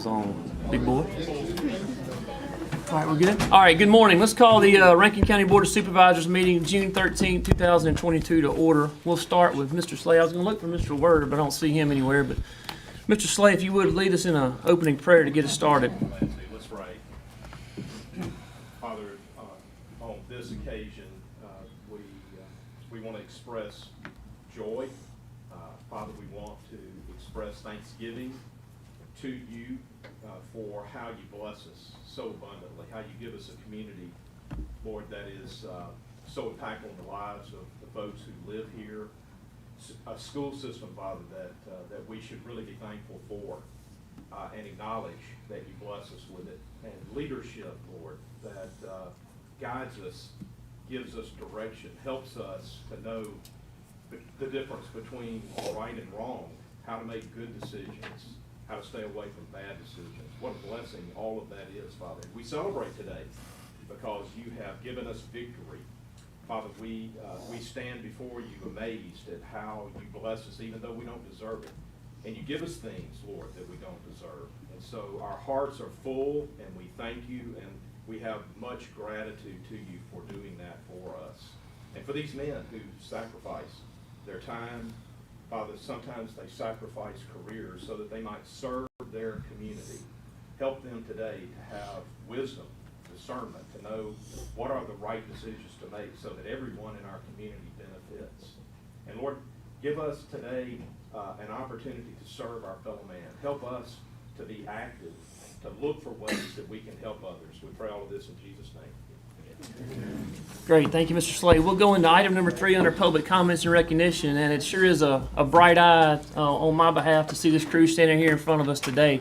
Camera's on, big boy. All right, we're good? All right, good morning. Let's call the Rankin County Board of Supervisors meeting June 13, 2022 to order. We'll start with Mr. Slay. I was going to look for Mr. Word, but I don't see him anywhere. But Mr. Slay, if you would lead us in an opening prayer to get us started. Let's pray. Father, on this occasion, we want to express joy. Father, we want to express thanksgiving to you for how you bless us so abundantly, how you give us a community, Lord, that is so impactful in the lives of the folks who live here, a school system, Father, that we should really be thankful for and acknowledge that you bless us with it, and leadership, Lord, that guides us, gives us direction, helps us to know the difference between right and wrong, how to make good decisions, how to stay away from bad decisions. What a blessing all of that is, Father. We celebrate today because you have given us victory. Father, we stand before you amazed at how you bless us even though we don't deserve it. And you give us things, Lord, that we don't deserve. And so our hearts are full and we thank you and we have much gratitude to you for doing that for us. And for these men who sacrifice their time, Father, sometimes they sacrifice careers so that they might serve their community. Help them today to have wisdom, discernment, to know what are the right decisions to make so that everyone in our community benefits. And Lord, give us today an opportunity to serve our fellow man. Help us to be active, to look for ways that we can help others. We pray all of this in Jesus' name. Great, thank you, Mr. Slade. We'll go into item number 3 under public comments and recognition, and it sure is a bright eye on my behalf to see this crew standing here in front of us today.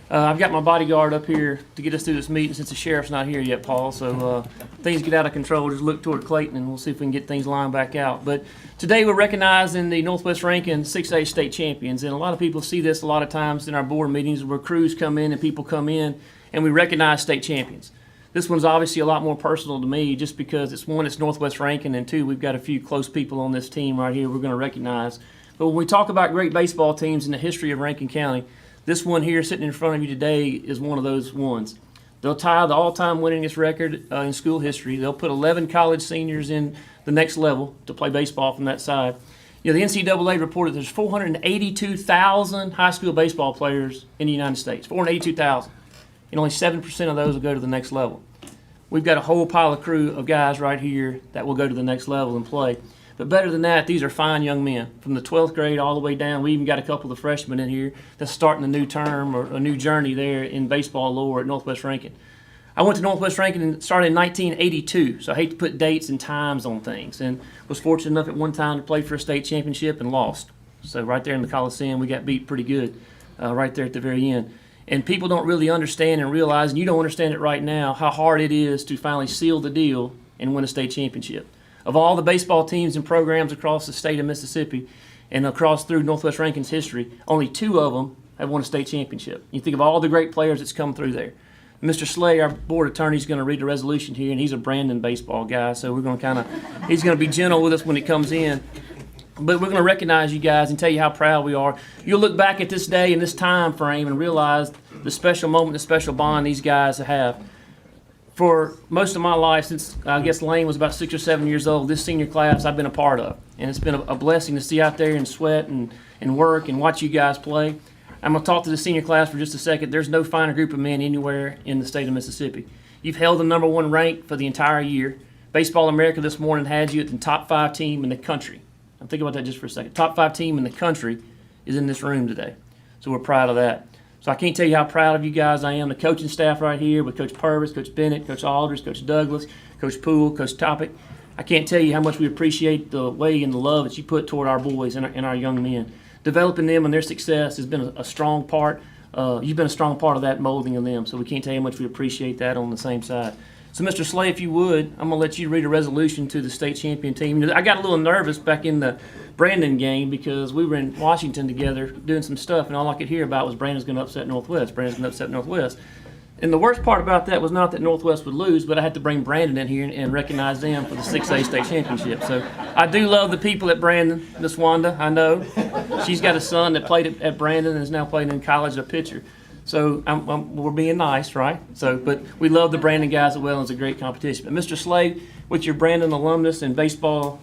I've got my bodyguard up here to get us through this meeting since the sheriff's not here yet, Paul, so things get out of control, just look toward Clayton and we'll see if we can get things lined back out. But today we're recognizing the Northwest Rankin 6A state champions, and a lot of people see this a lot of times in our board meetings where crews come in and people come in and we recognize state champions. This one's obviously a lot more personal to me just because it's Northwest Rankin, and two, we've got a few close people on this team right here we're going to recognize. But when we talk about great baseball teams in the history of Rankin County, this one here sitting in front of you today is one of those ones. They'll tie the all-time winningest record in school history. They'll put 11 college seniors in the next level to play baseball from that side. You know, the NCAA reported there's 482,000 high school baseball players in the United States, 482,000. And only 7% of those will go to the next level. We've got a whole pile of crew of guys right here that will go to the next level and play. But better than that, these are fine young men from the 12th grade all the way down. We even got a couple of freshmen in here that's starting a new term or a new journey there in baseball lore at Northwest Rankin. I went to Northwest Rankin and started in 1982, so I hate to put dates and times on things, and was fortunate enough at one time to play for a state championship and lost. So right there in the Coliseum, we got beat pretty good right there at the very end. And people don't really understand and realize, and you don't understand it right now, how hard it is to finally seal the deal and win a state championship. Of all the baseball teams and programs across the state of Mississippi and across through Northwest Rankin's history, only 2 of them have won a state championship. You think of all the great players that's come through there. Mr. Slay, our board attorney, is going to read the resolution here, and he's a Brandon baseball guy, so we're going to he's going to be gentle with us when he comes in. But we're going to recognize you guys and tell you how proud we are. You'll look back at this day and this time frame and realize the special moment, the special bond these guys have. For most of my life, since I guess Lane was about 6 or 7 years old, this senior class I've been a part of. And it's been a blessing to see out there and sweat and work and watch you guys play. I'm going to talk to the senior class for just a second. There's no finer group of men anywhere in the state of Mississippi. You've held the number 1 rank for the entire year. Baseball America this morning had you at the top 5 team in the country. I'm thinking about that just for a second. Top 5 team in the country is in this room today. So we're proud of that. So I can't tell you how proud of you guys I am. The coaching staff right here with Coach Purvis, Coach Bennett, Coach Alders, Coach Douglas, Coach Poole, Coach Topic. I can't tell you how much we appreciate the way and the love that you put toward our boys and our young men. Developing them and their success has been a strong part. You've been a strong part of that molding of them. So we can't tell you how much we appreciate that on the same side. So, Mr. Slay, if you would, I'm going to let you read a resolution to the state champion team. I got a little nervous back in the Brandon game because we were in Washington together doing some stuff, and all I could hear about was Brandon's going to upset Northwest. Brandon's going to upset Northwest. And the worst part about that was not that Northwest would lose, but I had to bring Brandon in here and recognize them for the 6A state championship. So I do love the people at Brandon. Miss Wanda, I know. She's got a son that played at Brandon and is now playing in college, a pitcher. So we're being nice, right? So, but we love the Brandon guys as well, and it's a great competition. But Mr. Slade, with your Brandon alumnus and baseball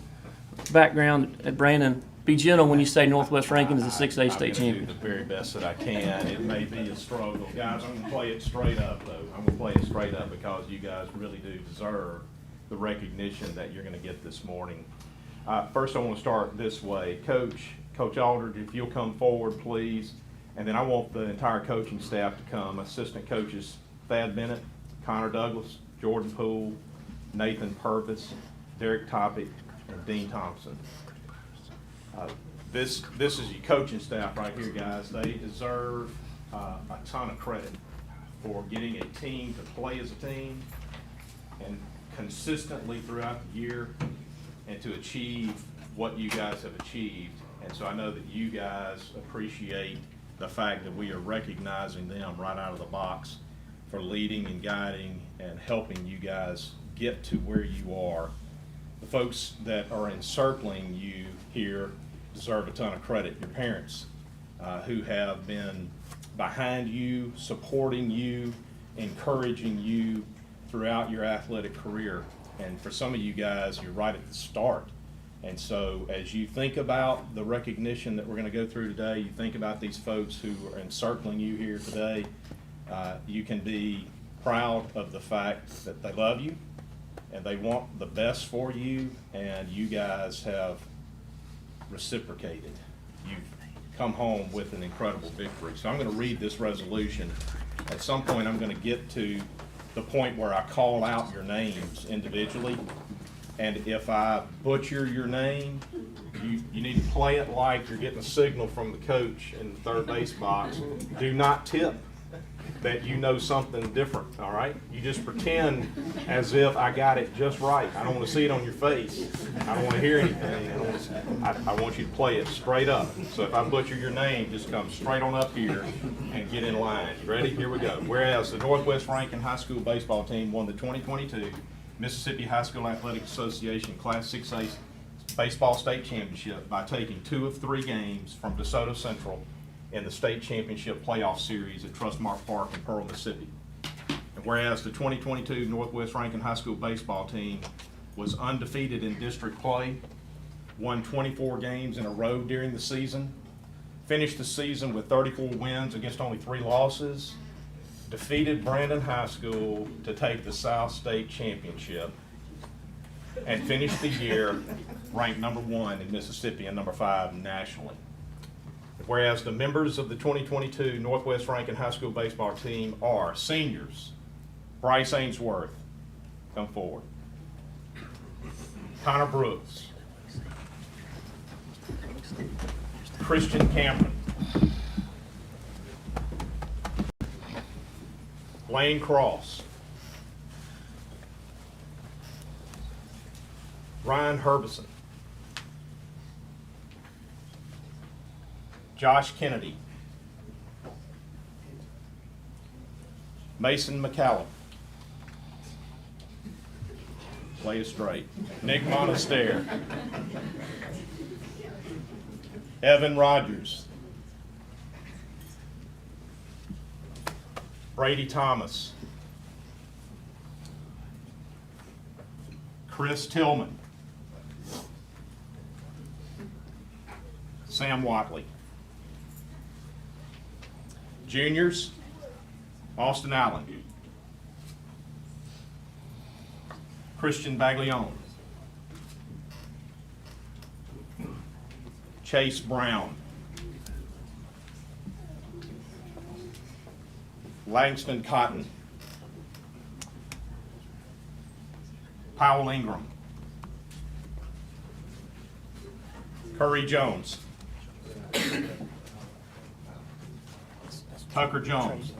background at Brandon, be gentle when you say Northwest Rankin is a 6A state I'm champion. gonna do the very best that I can. It may be a struggle. Guys, I'm gonna play it straight up, though. I'm gonna play it straight up because you guys really do deserve the recognition that you're gonna get this morning. First, I want to start this way. Coach Aldridge, if you'll come forward, please. And then I want the entire coaching staff to come. Assistant coaches Thad Bennett, Connor Douglas, Jordan Poole, Nathan Purvis, Derek Topic, and Dean Thompson. This is your coaching staff right here, guys. They deserve a ton of credit for getting a team to play as a team and consistently throughout the year and to achieve what you guys have achieved. And so I know that you guys appreciate the fact that we are recognizing them right out of the box for leading and guiding and helping you guys get to where you are. The folks that are encircling you here deserve a ton of credit. Your parents who have been behind you, supporting you, encouraging you throughout your athletic career. And for some of you guys, you're right at the start. And so as you think about the recognition that we're going to go through today, you think about these folks who are encircling you here today, you can be proud of the fact that they love you and they want the best for you, and you guys have reciprocated. You've come home with an incredible victory. So I'm going to read this resolution. At some point, I'm going to get to the point where I call out your names individually. And if I butcher your name, you need to play it like you're getting a signal from the coach in the third base box. Do not tip that you know something different, all right? You just pretend as if I got it just right. I don't want to see it on your face. I don't want to hear anything. I want you to play it straight up. So if I butcher your name, just come straight on up here and get in line. You ready? Here we go. Whereas the Northwest Rankin High School baseball team won the 2022 Mississippi High School Athletic Association Class 6A Baseball State Championship by taking 2 of 3 games from DeSoto Central in the state championship playoff series at Trustmark Park in Pearl, Mississippi. And whereas the 2022 Northwest Rankin High School baseball team was undefeated in district play, won 24 games in a row during the season, finished the season with 34 wins against only 3 losses, defeated Brandon High School to take the South State Championship, and finished the year ranked number 1 in Mississippi and number 5 nationally. Whereas the members of the 2022 Northwest Rankin High School baseball team are seniors: Bryce Ainsworth, come forward; Connor Brooks; Christian Cameron; Lane Cross; Ryan Herbison; Josh Kennedy; Mason McCallum; play it straight; Nick Monaster; Evan Rogers; Brady Thomas; Chris Tillman; Sam Watley. Juniors: Austin Allen, Christian Baglione, Chase Brown, Langston Cotton, Powell Ingram, Curry Jones, Tucker Jones,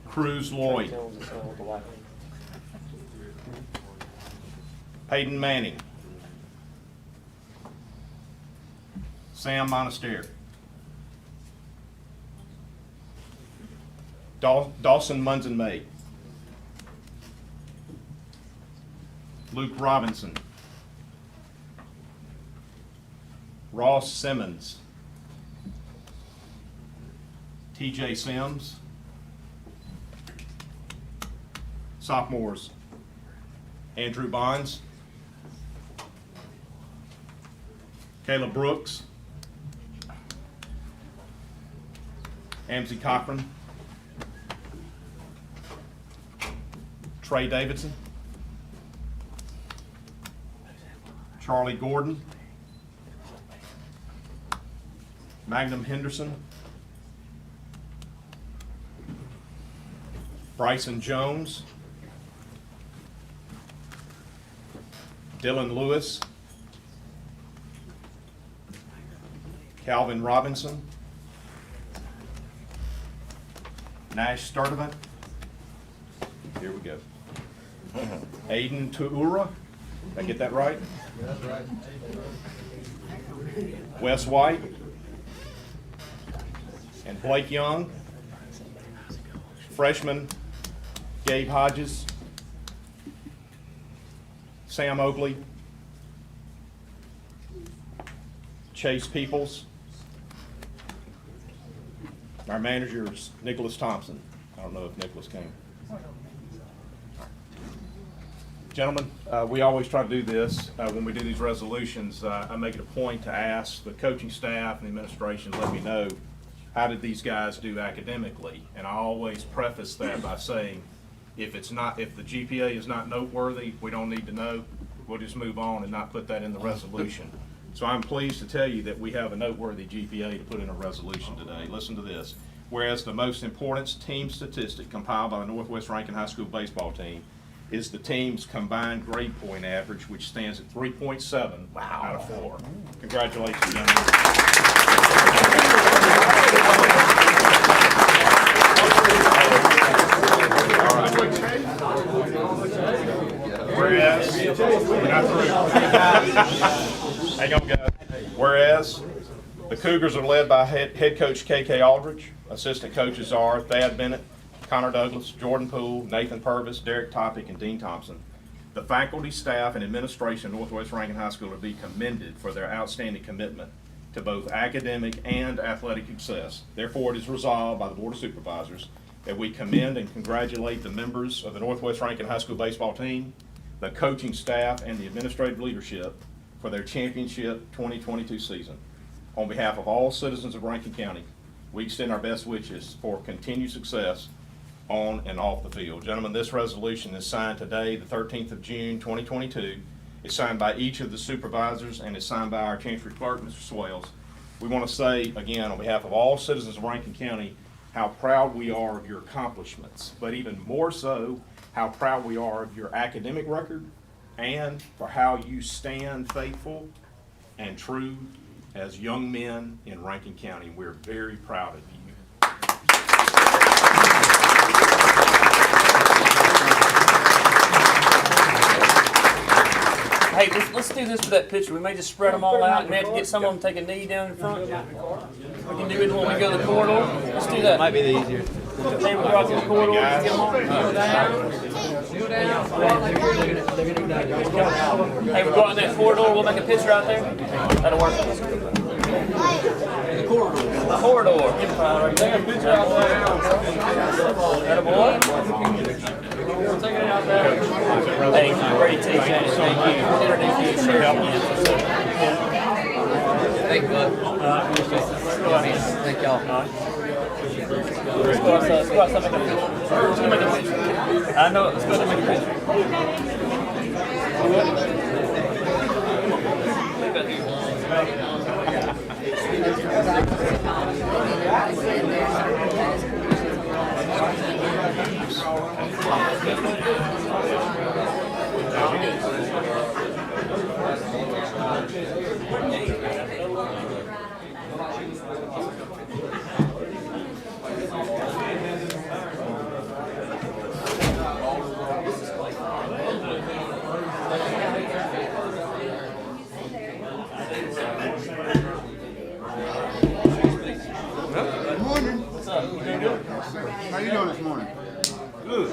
Cruz Lloyd, Peyton Manning, Sam Monaster, Dawson Munson-May, Luke Robinson, Ross Simmons, TJ Sims. Sophomores, Andrew Bonds, Kayla Brooks, Amzie Cochran, Trey Davidson, Charlie Gordon, Magnum Henderson, Bryson Jones, Dylan Lewis, Calvin Robinson, Nash Sturdivant, here we go, Aiden Tuura, did I get that right? That's right. Wes White, and Blake Young, freshman Gabe Hodges, Sam Oakley, Chase Peoples, our manager is Nicholas Thompson. I don't know if Nicholas came. Gentlemen, we always try to do this when we do these resolutions. I make it a point to ask the coaching staff and the administration to let me know, how did these guys do academically? And I always preface that by saying, if the GPA is not noteworthy, we don't need to know. We'll just move on and not put that in the resolution. So I'm pleased to tell you that we have a noteworthy GPA to put in a resolution today. Listen to this. Whereas the most important team statistic compiled by the Northwest Rankin High School baseball team is the team's combined grade point average, which stands at 3.7 out of 4. Congratulations, Whereas, we're not through. Hang on, guys. Whereas, the Cougars are led by head coach K.K. Aldridge. Assistant coaches are Thad Bennett, Connor Douglas, Jordan Poole, Nathan Purvis, Derek Topic, and Dean Thompson. The faculty, staff, and administration of Northwest Rankin High School are to be commended for their outstanding commitment to both academic and athletic success. Therefore, it is resolved by the Board of Supervisors that we commend and congratulate the members of the Northwest Rankin High School baseball team, the coaching staff, and the administrative leadership for their championship 2022 season. On behalf of all citizens of Rankin County, we extend our best wishes for continued success on and off the field. Gentlemen, this resolution is signed today, the 13th of June, 2022. It's signed by each of the supervisors and is signed by our Chancery Clerk, Mr. Swales. We want to say, again, on behalf of all citizens of Rankin County, how proud we are of your accomplishments, but even more so, how proud we are of your academic record and for how you stand faithful and true as young men in Rankin County. We're very proud of you. Hey, let's do this for that picture. We may just spread them all out and we have to get some of them to take a knee down in front. We can do it when we go to the corridor. Let's do that. Might be the easier. Then we go out to the corridor and get them all. Hey, we go out in that corridor. We'll make a picture out there. That'll work. The corridor. The corridor. Give a right there. Take a picture out there. That a boy? Take it out there. Thank you. Great team. Thank you. Introduce you to Sheriff again. Thank you, bud. Thank y'all. Let's go outside, make a picture. Let's go make a picture. I know it. Let's go and make a picture. How you doing this morning? Good.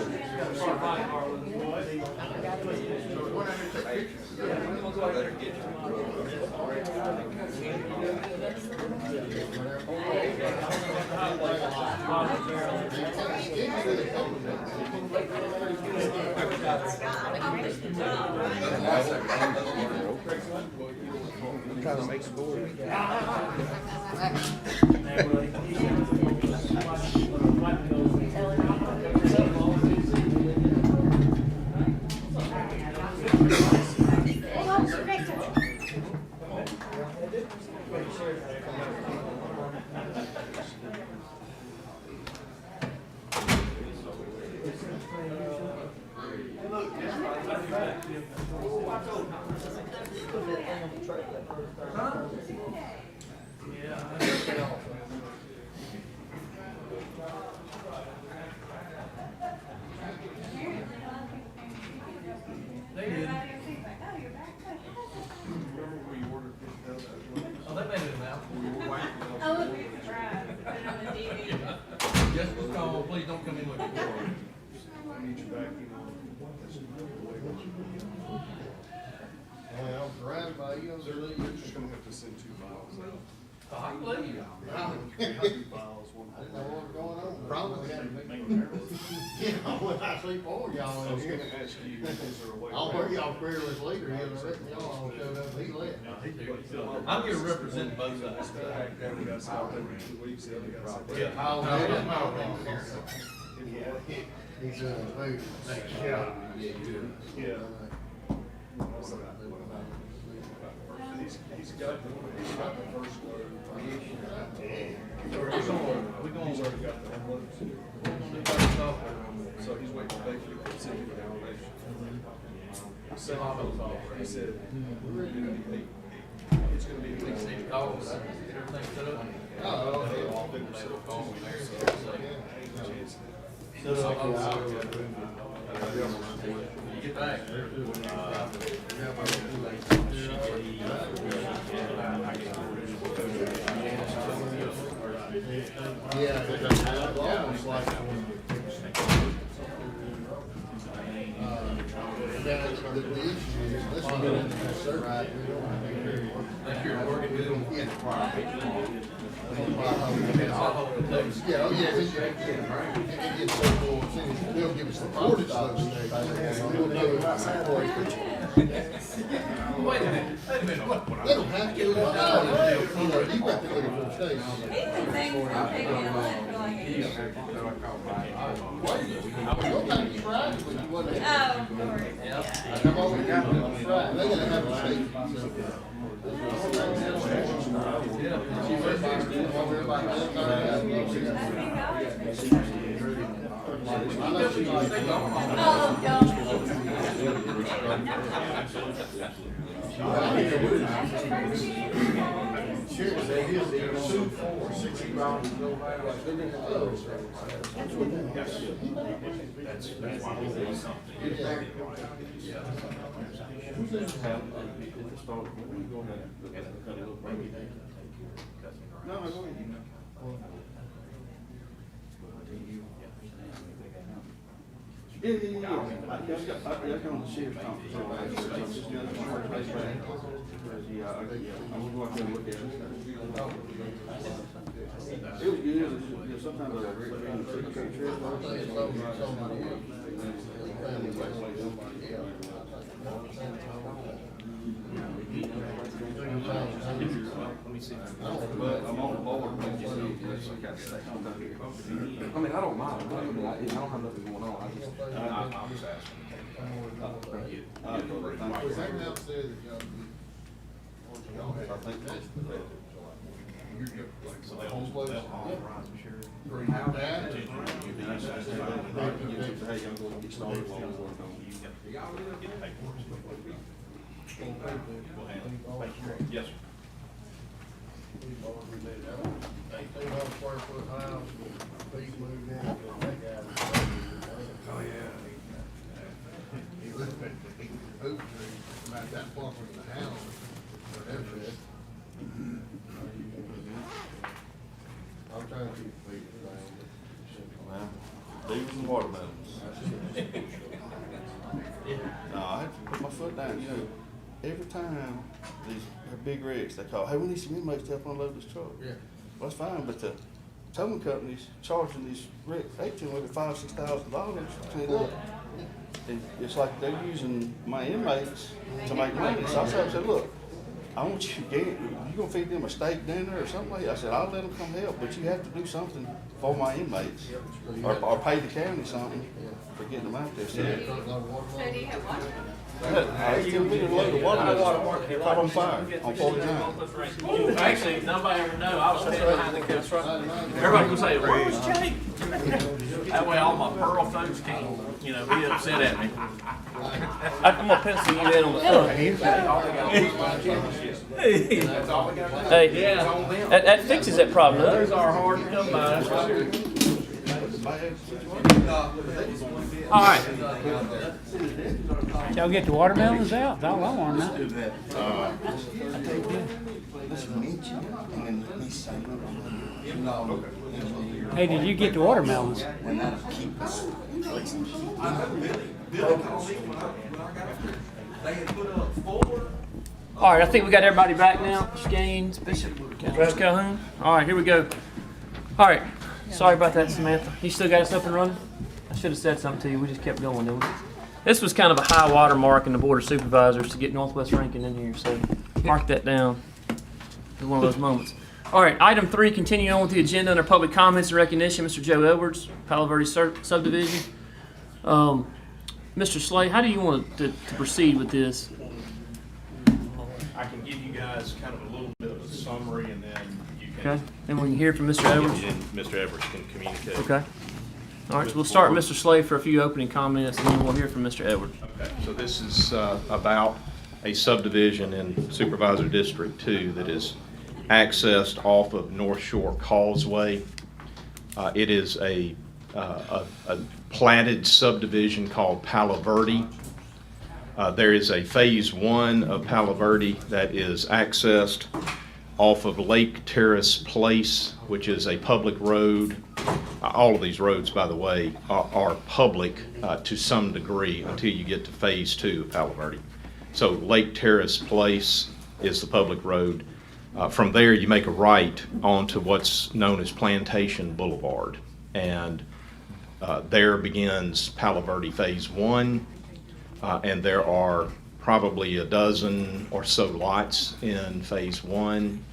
Oh, they made it now. Oh, right. Put it on the DVD. Just was called, please don't come in with your board. Well, right by you, You're just gonna have to send 2 files out. Oh, I believe you. 2 files, 1 I didn't know what was going on. Probably had to make me nervous. You know, when I see 4 of y'all I in was here. gonna ask you, is there a way? I'll hear y'all fearless leader, he'll reckon y'all all showed up, he left. I'm here representing both sides. We got some, 2 weeks, the other guy said. Yeah. Oh, he's food. Yeah. He's got the first load. We're going He's already got the unloads. So he's waiting for Baker to send him the information. He said, we're gonna be late. It's gonna be late. Everything set up. Oh, They all been set up. You get back. yeah, it's almost like, the issue is, let's get into that survey. Like you're working with them. Yeah. I'll hold the text. Yeah, oh, yeah, it gets so full, they'll give us the footage those days. We'll know about Wait a minute, what? they don't have to, you know, you got to look at the stage. Even things that take me a month, like a year. Nobody tried when you wasn't. Oh, of course, yeah. I've always got them on Friday, they gotta have a safety. Oh, Yeah. I got on the sheriff's conference. I'm gonna go out there and look at it. It was good. Sometimes I but I'm on the board. I mean, I don't mind. I don't have nothing going on. I'm just asking. Was that downstairs that y'all I think that's So they all place? sure. how bad? hey, I'm going to get started while we're working on it. Get paperwork. We'll handle it. Yes, sir. 1,800 square foot house, feet moved in, they got. Oh, yeah. He lived at the oak tree, about that far from the house, where that shed. I'm trying to keep the feet down. These and watermelons. No, I have to put my foot down, you know, every time these big rigs, they call, hey, we need some inmates to help unload this truck. Yeah. Well, that's fine, but towing companies charging these 18-wheelers $5,000-6,000 to clean up. And it's like they're using my inmates to make money. So I said, look, I want you gonna feed them a steak dinner or something like that? I said, I'll let them come help, but you have to do something for my inmates, or pay the county something for getting them out there. So, So do you have water? I still need a load of water. Caught on fire on 49. Actually, nobody ever know. I was standing behind the counter. Everybody can say, "Where's Jake?" That way, all my Pearl folks can't, be upset at me. I'm gonna pencil you in on the front. Hey, Yeah, that fixes that problem, doesn't those it? are hard to come by. All right. Y'all get the watermelons out? That's all I want to know. Hey, did you get the watermelons? All right, I think we got everybody back now. Mr. Gaines, Bishop, Mr. Calhoun. All right, here we go. All right, sorry about that, Samantha. You still got us up and running? I should have said something to you. We just kept going, didn't we? This was kind of a high water mark in the Board of Supervisors to get Northwest Rankin in here, so mark that down. It's one of those moments. All right, item 3, continue on with the agenda under public comments and recognition. Mr. Joe Edwards, Palo Verde subdivision. Mr. Slay, how do you want to proceed with this? I can give you guys kind of a little bit of a summary, and then you can. Okay, then we can hear from Mr. Edwards. And Mr. Edwards can communicate. Okay. All right, so we'll start with Mr. Slay for a few opening comments, and then we'll hear from Mr. Edwards. Okay, so this is about a subdivision in Supervisor District 2 that is accessed off of North Shore Causeway. It is a platted subdivision called Palo Verde. There is a phase 1 of Palo Verde that is accessed off of Lake Terrace Place, which is a public road. All of these roads, by the way, are public to some degree until you get to phase 2 of Palo Verde. So Lake Terrace Place is the public road. From there, you make a right onto what's known as Plantation Boulevard. And there begins Palo Verde Phase 1. And there are probably a dozen or so lots in Phase 1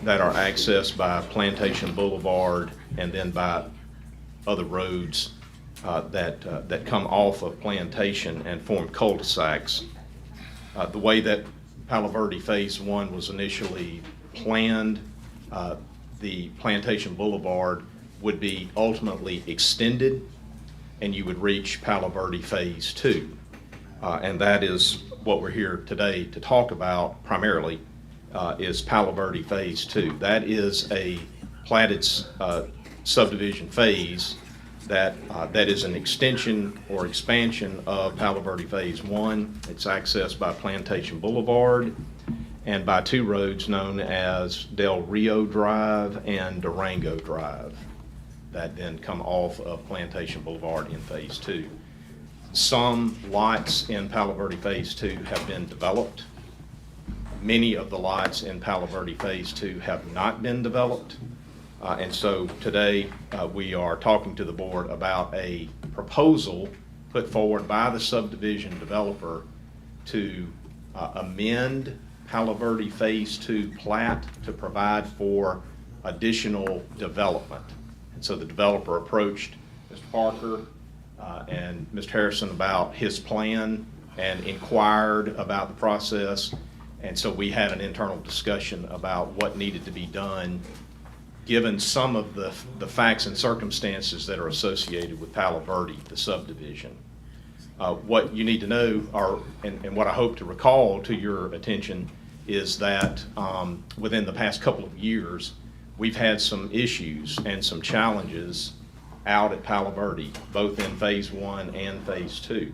that are accessed by Plantation Boulevard and then by other roads that come off of Plantation and form cul-de-sacs. The way that Palo Verde Phase 1 was initially planned, the Plantation Boulevard would be ultimately extended and you would reach Palo Verde Phase 2. And that is what we're here today to talk about primarily, is Palo Verde Phase 2. That is a platted subdivision phase that is an extension or expansion of Palo Verde Phase 1. It's accessed by Plantation Boulevard and by 2 roads known as Del Rio Drive and Durango Drive that then come off of Plantation Boulevard in Phase 2. Some lots in Palo Verde Phase 2 have been developed. Many of the lots in Palo Verde Phase 2 have not been developed. And so today we are talking to the board about a proposal put forward by the subdivision developer to amend Palo Verde Phase 2 plat to provide for additional development. And so the developer approached Mr. Parker and Mr. Harrison about his plan and inquired about the process. And so we had an internal discussion about what needed to be done given some of the facts and circumstances that are associated with Palo Verde, the subdivision. What you need to know, and what I hope to recall to your attention, is that within the past couple of years, we've had some issues and some challenges out at Palo Verde, both in Phase 1 and Phase 2,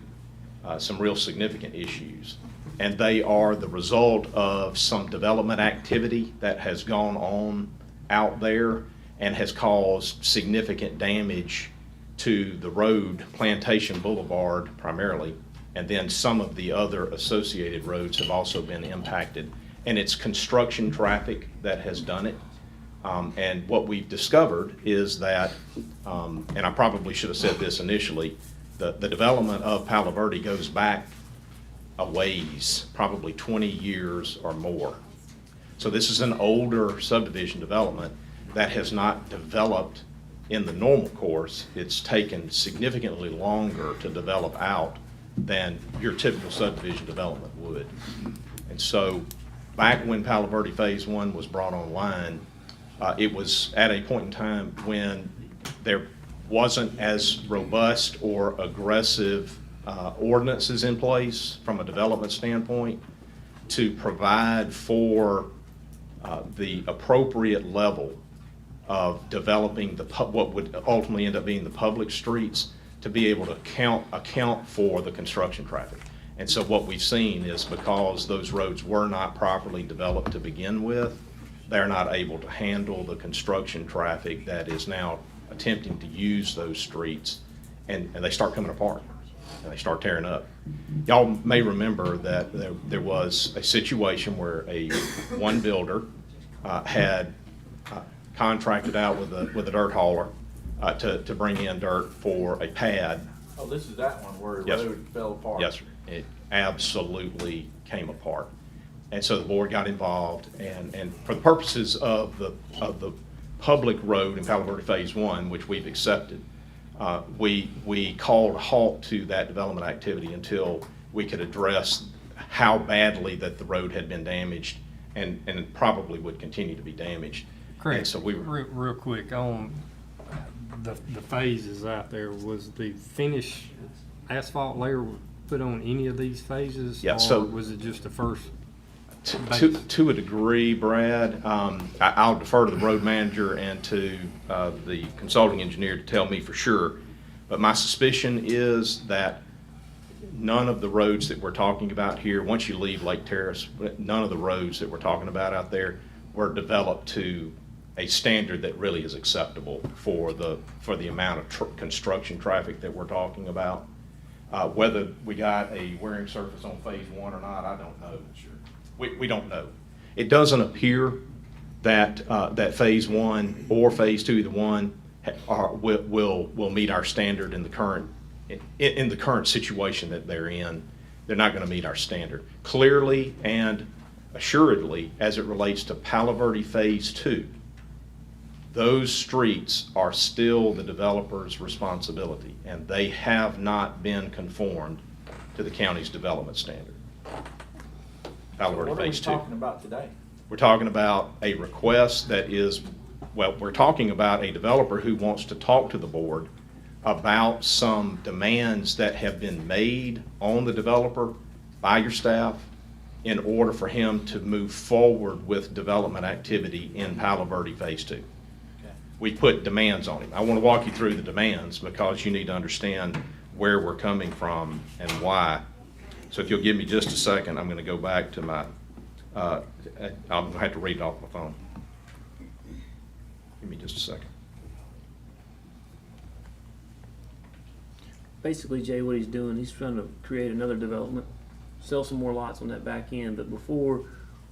some real significant issues. And they are the result of some development activity that has gone on out there and has caused significant damage to the road, Plantation Boulevard primarily, and then some of the other associated roads have also been impacted. And it's construction traffic that has done it. And what we've discovered is that, and I probably should have said this initially, the development of Palo Verde goes back a ways, probably 20 years or more. So this is an older subdivision development that has not developed in the normal course. It's taken significantly longer to develop out than your typical subdivision development would. And so back when Palo Verde Phase 1 was brought online, it was at a point in time when there wasn't as robust or aggressive ordinances in place from a development standpoint to provide for the appropriate level of developing what would ultimately end up being the public streets to be able to account for the construction traffic. And so what we've seen is because those roads were not properly developed to begin with, they're not able to handle the construction traffic that is now attempting to use those streets, and they start coming apart and they start tearing up. Y'all may remember that there was a situation where one builder had contracted out with a dirt hauler to bring in dirt for a pad. Oh, this is that one where the Yes, sir. road fell apart. Yes, sir. It absolutely came apart. And so the board got involved, and for the purposes of the public road in Palo Verde Phase 1, which we've accepted, we called a halt to that development activity until we could address how badly that the road had been damaged and probably would continue to be damaged. Craig, And so we were, real quick, on the phases out there, was the finished asphalt layer put on any of these phases? Yeah, so- Or was it just the first? to a degree, Brad, I'll defer to the road manager and to the consulting engineer to tell me for sure. But my suspicion is that none of the roads that we're talking about here, once you leave Lake Terrace, none of the roads that we're talking about out there were developed to a standard that really is acceptable for the amount of construction traffic that we're talking about. Whether we got a wearing surface on Phase 1 or not, I don't know. We don't know. It doesn't appear that that Phase 1 or Phase 2, either one, will meet our standard in the current situation that they're in. They're not going to meet our standard. Clearly and assuredly, as it relates to Palo Verde Phase 2, those streets are still the developer's responsibility, and they have not been conformed to the county's development standard. Palo Verde What are we Phase 2. talking about today? We're talking about a request that is, well, we're talking about a developer who wants to talk to the board about some demands that have been made on the developer by your staff in order for him to move forward with development activity in Palo Verde Phase 2. Okay. We put demands on him. I want to walk you through the demands because you need to understand where we're coming from and why. So if you'll give me just a second, I'm going to go back to my, I'm going to have to read it off my phone. Give me just a second. Basically, Jay, what he's doing, he's trying to create another development, sell some more lots on that back end, but before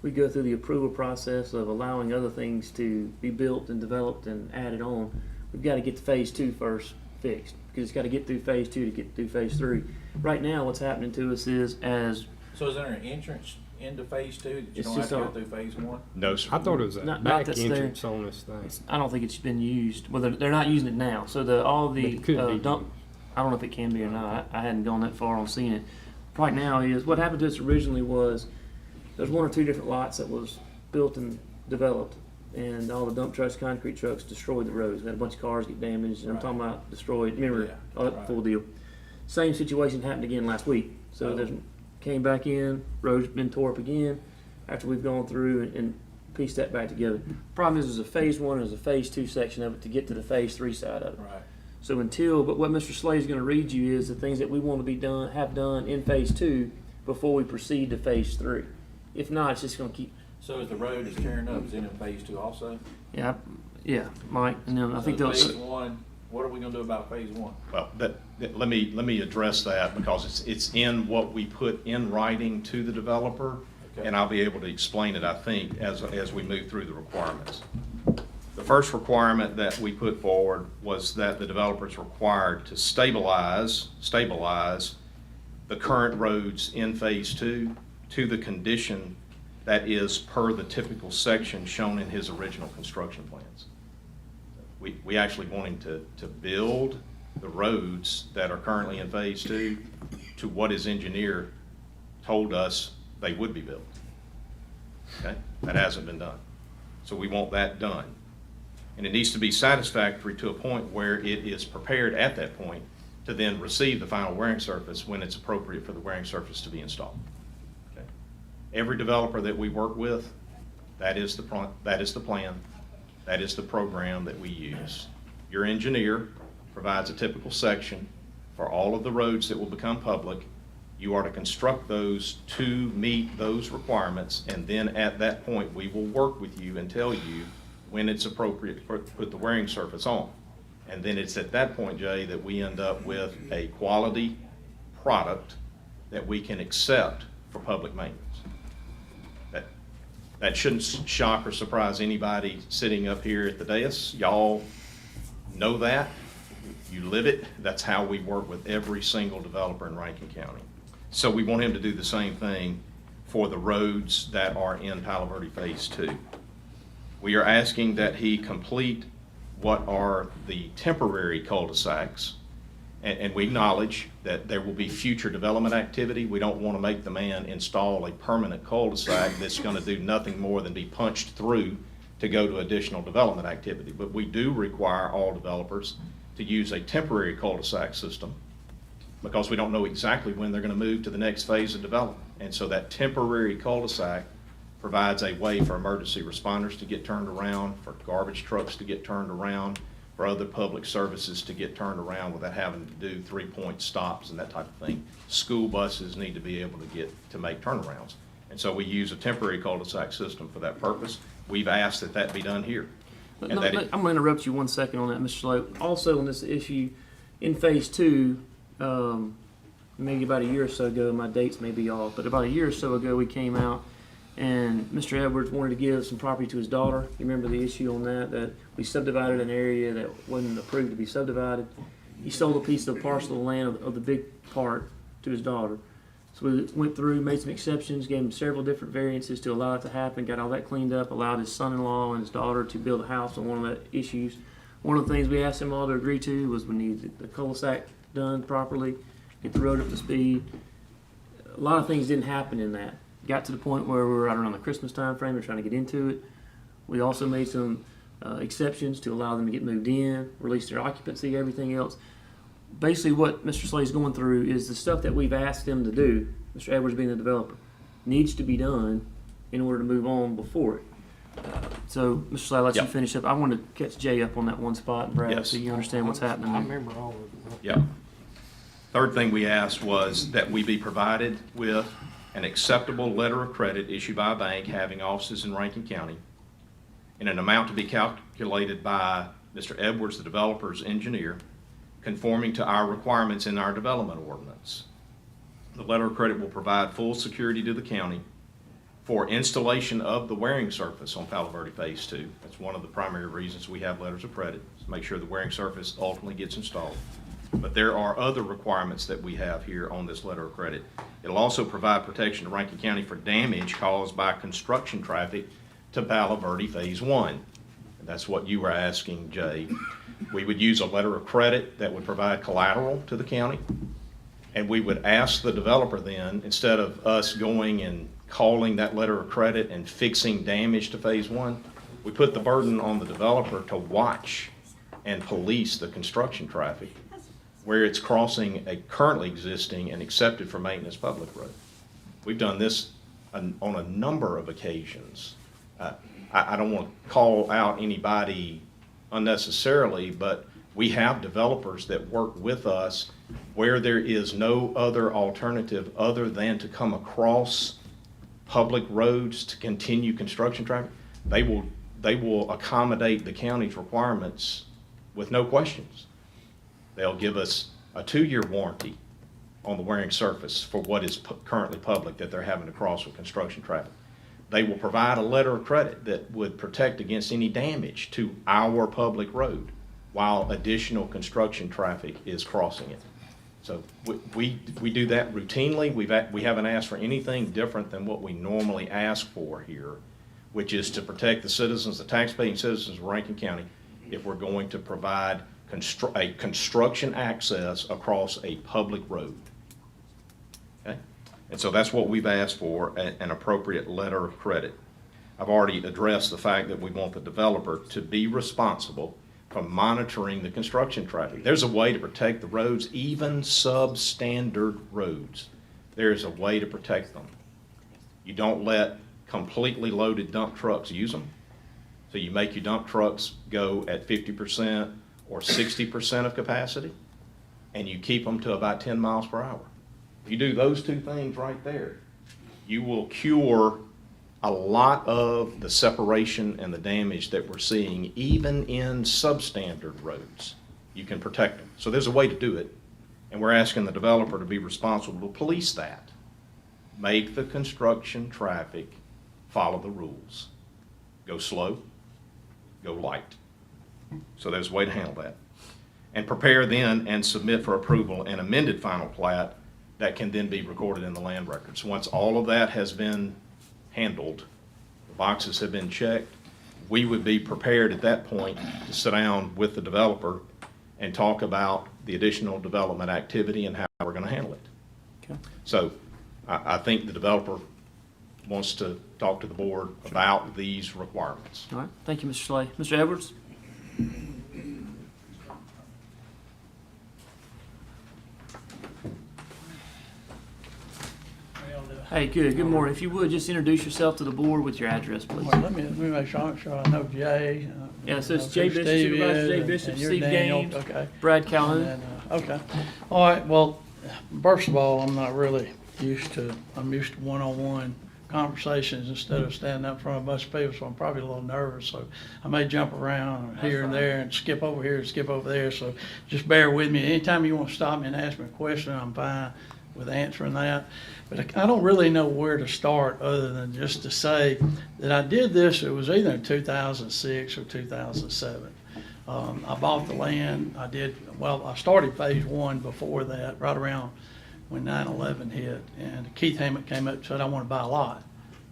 we go through the approval process of allowing other things to be built and developed and added on, we've got to get the Phase 2 first fixed, because it's got to get through Phase 2 to get through Phase 3. Right now, what's happening to us is, So is there an entrance into Phase 2 that you It's don't have just to go a- through Phase 1? No, sir. I thought it was a Not back that's there. entrance on this thing. I don't think it's been used, well, they're not using it now, so all But the it could be dump, I don't know if it can be or not, I hadn't gone that far on seeing it. Right now is, what happened to us originally was, there's one or two different lots that was built and developed, and all the dump trucks, concrete trucks destroyed the roads. We had a bunch of cars get damaged, and I'm talking about destroyed, remember, Yeah, all that right. full deal. Same situation happened again last week, so Oh. there's, came back in, roads been tore up again, after we've gone through and pieced that back together. Problem is, there's a Phase 1, there's a Phase 2 section of it to get to the Phase 3 side of it. Right. So but what Mr. Slade is going to read you is the things that we want to have done in Phase 2 before we proceed to Phase 3. If not, it's just going to keep, So as the road is tearing up, is it in Phase 2 also? yeah, Mike, and then I think So they'll, Phase 1, what are we gonna do about Phase 1? Well, let me address that because it's in what we put in writing to the developer, Okay. and I'll be able to explain it, I think, as we move through the requirements. The first requirement that we put forward was that the developer is required to stabilize the current roads in Phase 2 to the condition that is per the typical section shown in his original construction plans. We actually want him to build the roads that are currently in Phase 2 to what his engineer told us they would be built. Okay? That hasn't been done. So we want that done. And it needs to be satisfactory to a point where it is prepared at that point to then receive the final wearing surface when it's appropriate for the wearing surface to be installed. Okay? Every developer that we work with, that is the plan, that is the program that we use. Your engineer provides a typical section for all of the roads that will become public. You are to construct those to meet those requirements, and then at that point, we will work with you and tell you when it's appropriate to put the wearing surface on. And then it's at that point, Jay, that we end up with a quality product that we can accept for public maintenance. That shouldn't shock or surprise anybody sitting up here at the dais. Y'all know that. You live it. That's how we work with every single developer in Rankin County. So we want him to do the same thing for the roads that are in Palo Verde Phase 2. We are asking that he complete what are the temporary cul-de-sacs, and we acknowledge that there will be future development activity. We don't want to make the man install a permanent cul-de-sac that's going to do nothing more than be punched through to go to additional development activity. But we do require all developers to use a temporary cul-de-sac system because we don't know exactly when they're going to move to the next phase of development. And so that temporary cul-de-sac provides a way for emergency responders to get turned around, for garbage trucks to get turned around, for other public services to get turned around without having to do 3-point stops and that type of thing. School buses need to be able to make turnarounds. And so we use a temporary cul-de-sac system for that purpose. We've asked that that be done here. I'm going to interrupt you 1 second on that, Mr. Sloat. Also on this issue, in Phase 2, maybe about a year or so ago, my dates may be off, but about a year or so ago we came out and Mr. Edwards wanted to give some property to his daughter. You remember the issue on that we subdivided an area that wasn't approved to be subdivided. He sold a piece of parcel of land of the big part to his daughter. So we went through, made some exceptions, gave him several different variances to allow it to happen, got all that cleaned up, allowed his son-in-law and his daughter to build a house on one of the issues. One of the things we asked them all to agree to was we needed the cul-de-sac done properly, get the road up to speed. A lot of things didn't happen in that. Got to the point where we were right around the Christmas time frame, we're trying to get into it. We also made some exceptions to allow them to get moved in, release their occupancy, everything else. Basically what Mr. Slade's going through is the stuff that we've asked them to do, Mr. Edwards being the developer, needs to be done in order to move on before it. So, Mr. Slade, I'll let you finish up. I want to catch Jay up on that one spot, Brad, Yes. so you understand what's happening. I remember all of it. Yeah. Third thing we asked was that we be provided with an acceptable letter of credit issued by a bank having offices in Rankin County in an amount to be calculated by Mr. Edwards, the developer's engineer, conforming to our requirements in our development ordinance. The letter of credit will provide full security to the county for installation of the wearing surface on Palo Verde Phase 2. That's one of the primary reasons we have letters of credit, to make sure the wearing surface ultimately gets installed. But there are other requirements that we have here on this letter of credit. It'll also provide protection to Rankin County for damage caused by construction traffic to Palo Verde Phase 1. And that's what you were asking, Jay. We would use a letter of credit that would provide collateral to the county. And we would ask the developer then, instead of us going and calling that letter of credit and fixing damage to Phase 1, we put the burden on the developer to watch and police the construction traffic where it's crossing a currently existing and accepted for maintenance public road. We've done this on a number of occasions. I don't want to call out anybody unnecessarily, but we have developers that work with us where there is no other alternative other than to come across public roads to continue construction traffic. They will accommodate the county's requirements with no questions. They'll give us a 2-year warranty on the wearing surface for what is currently public that they're having to cross with construction traffic. They will provide a letter of credit that would protect against any damage to our public road while additional construction traffic is crossing it. So we do that routinely. We haven't asked for anything different than what we normally ask for here, which is to protect the citizens, the taxpaying citizens of Rankin County, if we're going to provide a construction access across a public road. Okay? And so that's what we've asked for, an appropriate letter of credit. I've already addressed the fact that we want the developer to be responsible for monitoring the construction traffic. There's a way to protect the roads, even substandard roads. There's a way to protect them. You don't let completely loaded dump trucks use them. So you make your dump trucks go at 50% or 60% of capacity, and you keep them to about 10 miles per hour. If you do those two things right there, you will cure a lot of the separation and the damage that we're seeing even in substandard roads. You can protect them. So there's a way to do it, and we're asking the developer to be responsible to police that. Make the construction traffic follow the rules. Go slow, go light. So there's a way to handle that. And prepare then and submit for approval an amended final plat that can then be recorded in the land records. Once all of that has been handled, the boxes have been checked, we would be prepared at that point to sit down with the developer and talk about the additional development activity and how we're going to handle it. Okay. So I think the developer wants to talk to the board about these requirements. All right, thank you, Mr. Slay. Mr. Edwards? Hey, good morning. If you would, just introduce yourself to the board with your address, please. Well, let me make sure I know Jay. Yeah, so it's know Jay who Bishop, Steve Supervisor is, Jay and Bishop, you're Steve Daniel. Gaines, Okay. Brad Calhoun. And then, okay. All right, well, first of all, I'm not really used to one-on-one conversations instead of standing up in front of a bunch of people, so I'm probably a little nervous. So I may jump around here and there and skip over here and skip over there. So just bear with me. Anytime you want to stop me and ask me a question, I'm fine with answering that. But I don't really know where to start other than just to say that I did this, it was either in 2006 or 2007. I bought the land, I started phase one before that, right around when 9/11 hit. And Keith Hammett came up and said, I want to buy a lot.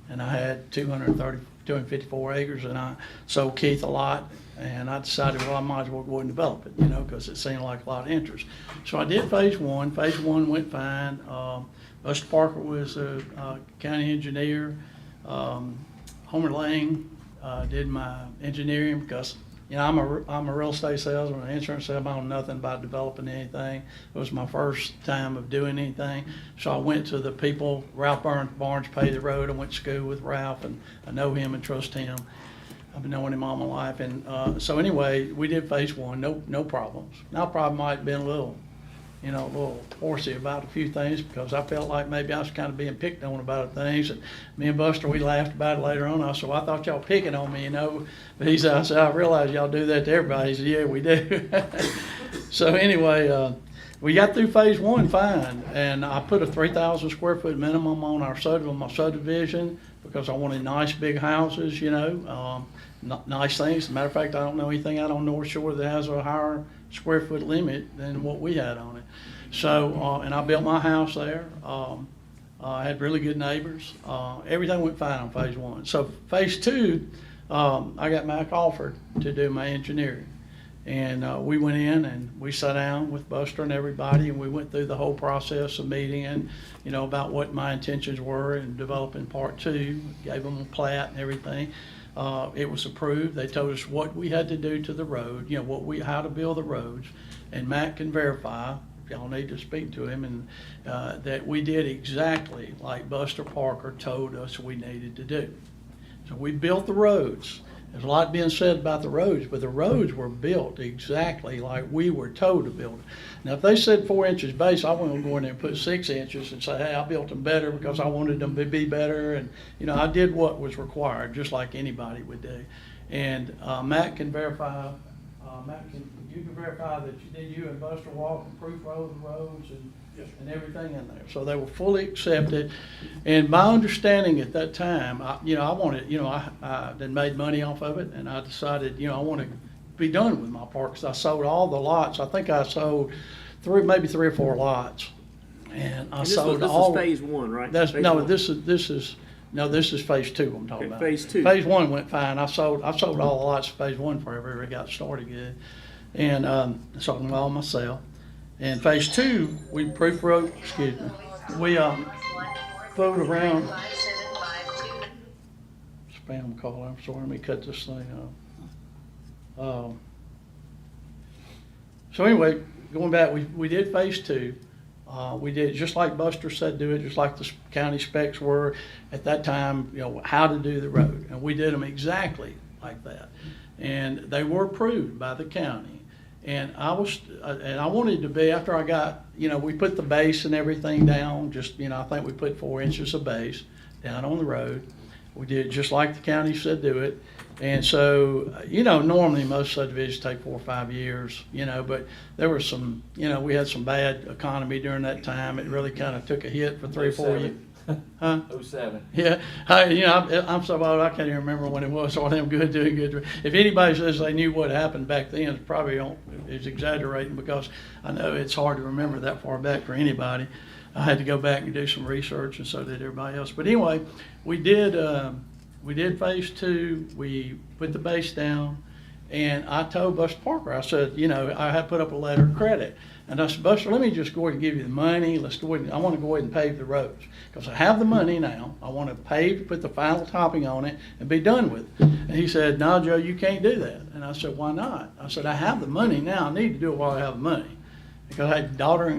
And I had 254 acres, and I sold Keith a lot. And I decided, well, I might as well go ahead and develop it, because it seemed like a lot of interest. So I did phase one. Phase one went fine. Buster Parker was a county engineer. Homer Lang did my engineering because, I'm a real estate salesman, an insurance salesman. I don't know nothing about developing anything. It was my first time of doing anything. So I went to the people. Ralph Barnes paved the road. I went to school with Ralph, and I know him and trust him. I've been knowing him all my life. And so anyway, we did phase one, no problems. Now problem might have been a little horsey about a few things because I felt like maybe I was kind of being picked on about things. And me and Buster, we laughed about it later on. I said, well, I thought y'all picking on me, But he said, I realize y'all do that to everybody. He said, yeah, we do. So anyway, we got through phase one fine. And I put a 3,000 square foot minimum on my subdivision because I wanted nice big houses, nice things. As a matter of fact, I don't know anything out on North Shore that has a higher square foot limit than what we had on it. So, and I built my house there. I had really good neighbors. Everything went fine on phase one. So phase two, I got Mac offered to do my engineering. And we went in and we sat down with Buster and everybody, and we went through the whole process of meeting and, about what my intentions were in developing part two, gave them a plat and everything. It was approved. They told us what we had to do to the road, how to build the roads. And Matt can verify, if y'all need to speak to him, and that we did exactly like Buster Parker told us we needed to do. So we built the roads. There's a lot being said about the roads, but the roads were built exactly like we were told to build it. Now, if they said 4 inches base, I wasn't going to go in there and put 6 inches and say, hey, I built them better because I wanted them to be better. And, I did what was required, just like anybody would do. And Matt can verify Matt, you can verify that you and Buster Walk and proofread the roads and everything in there. So they were fully accepted. And my understanding at that time, I then made money off of it, and I decided, I want to be done with my part, because I sold all the lots. I think I sold maybe three or four lots. And I sold all. This is phase one, right? This Phase is phase two I'm talking about. phase two. Phase one went fine. I sold all the lots of phase one before I ever got started good. And, sold them all myself. And phase two, we proofread, we, floated around. Spam call, I'm sorry, let me cut this thing off. So anyway, going back, we did phase two. We did just like Buster said, do it, just like the county specs were at that time, how to do the road. And we did them exactly like that. And they were approved by the county. And I wanted to be, after I got, we put the base and everything down, just, I think we put 4 inches of base down on the road. We did just like the county said do it. And so, normally most subdivisions take 4 or 5 years, but there was some, we had some bad economy during that time. It really kind of took a hit for 3 or 4 years. Huh? 07. Yeah, I'm so old, I can't even remember when it was, so I'm doing good. If anybody says they knew what happened back then, it's probably is exaggerating, because I know it's hard to remember that far back for anybody. I had to go back and do some research, and so did everybody else. But anyway, we did phase two, we put the base down, and I told Buster Parker, I said, I had put up a letter of credit. And I said, Buster, let me just go ahead and give you the money. Let's go ahead. I want to go ahead and pave the roads, because I have the money now. I want to pave, put the final topping on it, and be done with it. And he said, no, Joe, you can't do that. And I said, why not? I said, I have the money now. I need to do it while I have the money, because I had a daughter,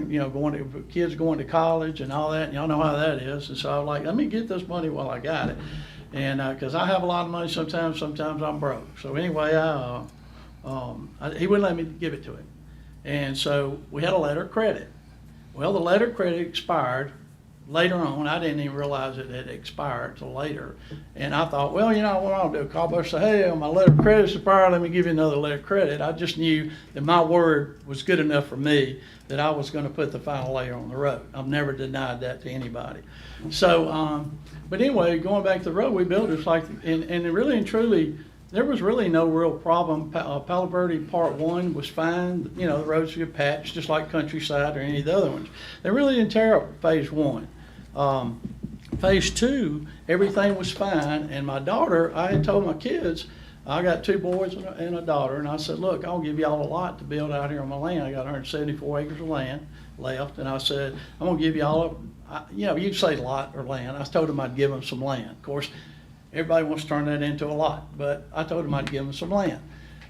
kids going to college and all that. And y'all know how that is. And so I was like, let me get this money while I got it. And because I have a lot of money sometimes I'm broke. So anyway, he wouldn't let me give it to him. And so we had a letter of credit. Well, the letter of credit expired later on. I didn't even realize it had expired till later. And I thought, well, what I'll do, call Buster and say, hey, my letter of credit's expired, let me give you another letter of credit. I just knew that my word was good enough for me that I was going to put the final layer on the road. I've never denied that to anybody. So, but anyway, going back to the road, we built it and really and truly, there was really no real problem. Palo Verde Part 1 was fine. The roads were patched just like Countryside or any of the other ones. They really didn't tear up phase 1. Phase 2, everything was fine. And my daughter, I had told my kids, I got 2 boys and a daughter, and I said, look, I'll give y'all a lot to build out here on my land. I got 174 acres of land left. And I said, I'm going to give y'all, you'd say lot or land. I told them I'd give them some land. Of course, everybody wants to turn that into a lot, but I told him I'd give him some land.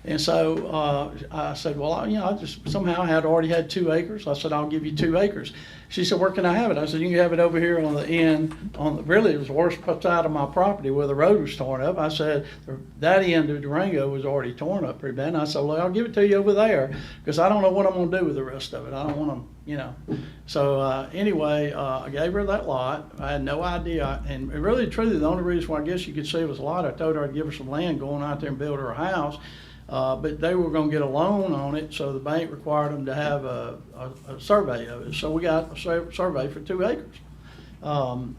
And so I said, well, I just somehow already had 2 acres. I said, I'll give you 2 acres. She said, where can I have it? I said, you can have it over here on the end, really it was the worst side of my property where the road was torn up. I said, that end of Durango was already torn up pretty bad. And I said, well, I'll give it to you over there, because I don't know what I'm going to do with the rest of it. I don't want to, So anyway, I gave her that lot. I had no idea. And really, truly, the only reason why I guess you could say it was a lot, I told her I'd give her some land going out there and build her a house. But they were going to get a loan on it, so the bank required them to have a survey of it. So we got a survey for 2 acres that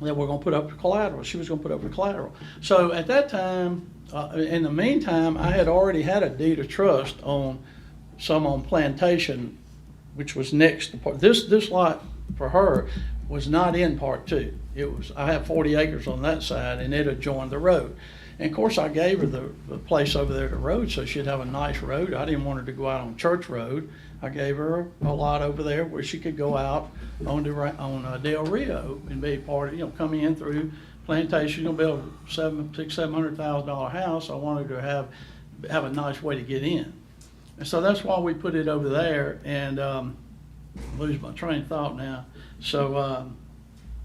we're going to put up for collateral. She was going to put up for collateral. So at that time, in the meantime, I had already had a deed of trust on Plantation, which was next to part. This lot for her was not in Part 2. I have 40 acres on that side, and it adjoined the road. And of course, I gave her the place over there, the road, so she'd have a nice road. I didn't want her to go out on Church Road. I gave her a lot over there where she could go out on Del Rio and be part of, coming in through Plantation. You're gonna build a $700,000 house. I wanted her to have a nice way to get in. And so that's why we put it over there. And lose my train of thought now. So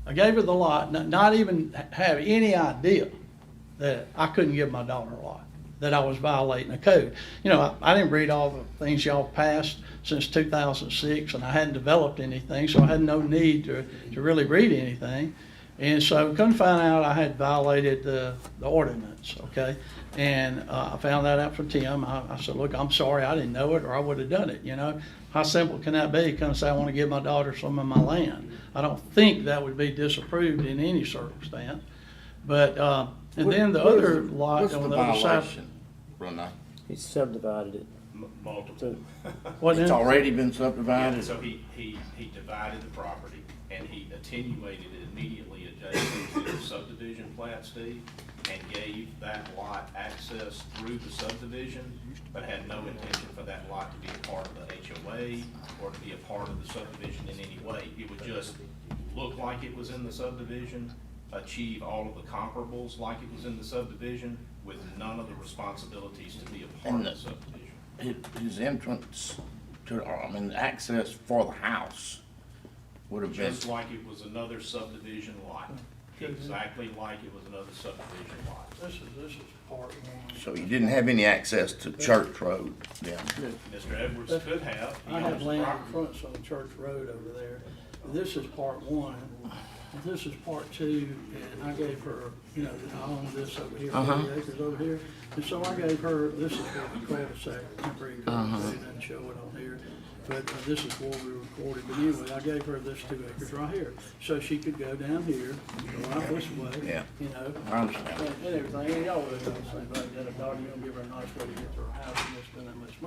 I gave her the lot, not even have any idea that I couldn't give my daughter a lot, that I was violating the code. I didn't read all the things y'all passed since 2006, and I hadn't developed anything, so I had no need to really read anything. And so couldn't find out I had violated the ordinance, okay? And I found that out from Tim. I said, look, I'm sorry, I didn't know it, or I would have done it, you know? How simple can that be? Come say, I want to give my daughter some of my land. I don't think that would be disapproved in any circumstance. But, and then the other lot What's on the the other side. violation, Renee? He subdivided it. Multiple. What It's then? already been Yeah, subdivided? so he divided the property, and he attenuated it immediately adjacent to the subdivision plat, Steve, and gave that lot access through the subdivision, but had no intention for that lot to be a part of the HOA or to be a part of the subdivision in any way. It would just look like it was in the subdivision, achieve all of the comparables like it was in the subdivision, with none of the responsibilities to be a part of the subdivision. His entrance to, I mean, access for the house would have been, Just like it was another subdivision lot, exactly like it was another subdivision lot. This is part one. so you didn't have any access to Church Road down there. Mr. Edwards could have. He I have owns land in property. front on Church Road over there. This is part one. And this is part two, and I gave her, you know, I own this over here, 40 acres over here. And so I gave her, this is what the cul-de-sac, temporary cul-de-sac, doesn't show it on here. But this is what we recorded, but anyway, I gave her this 2 acres right here. So she could go down here, go out this way, Yeah. you know. I understand. And everything, and y'all would have done the same thing, that a daughter, you're gonna give her a nice way to get to her house and not spend that much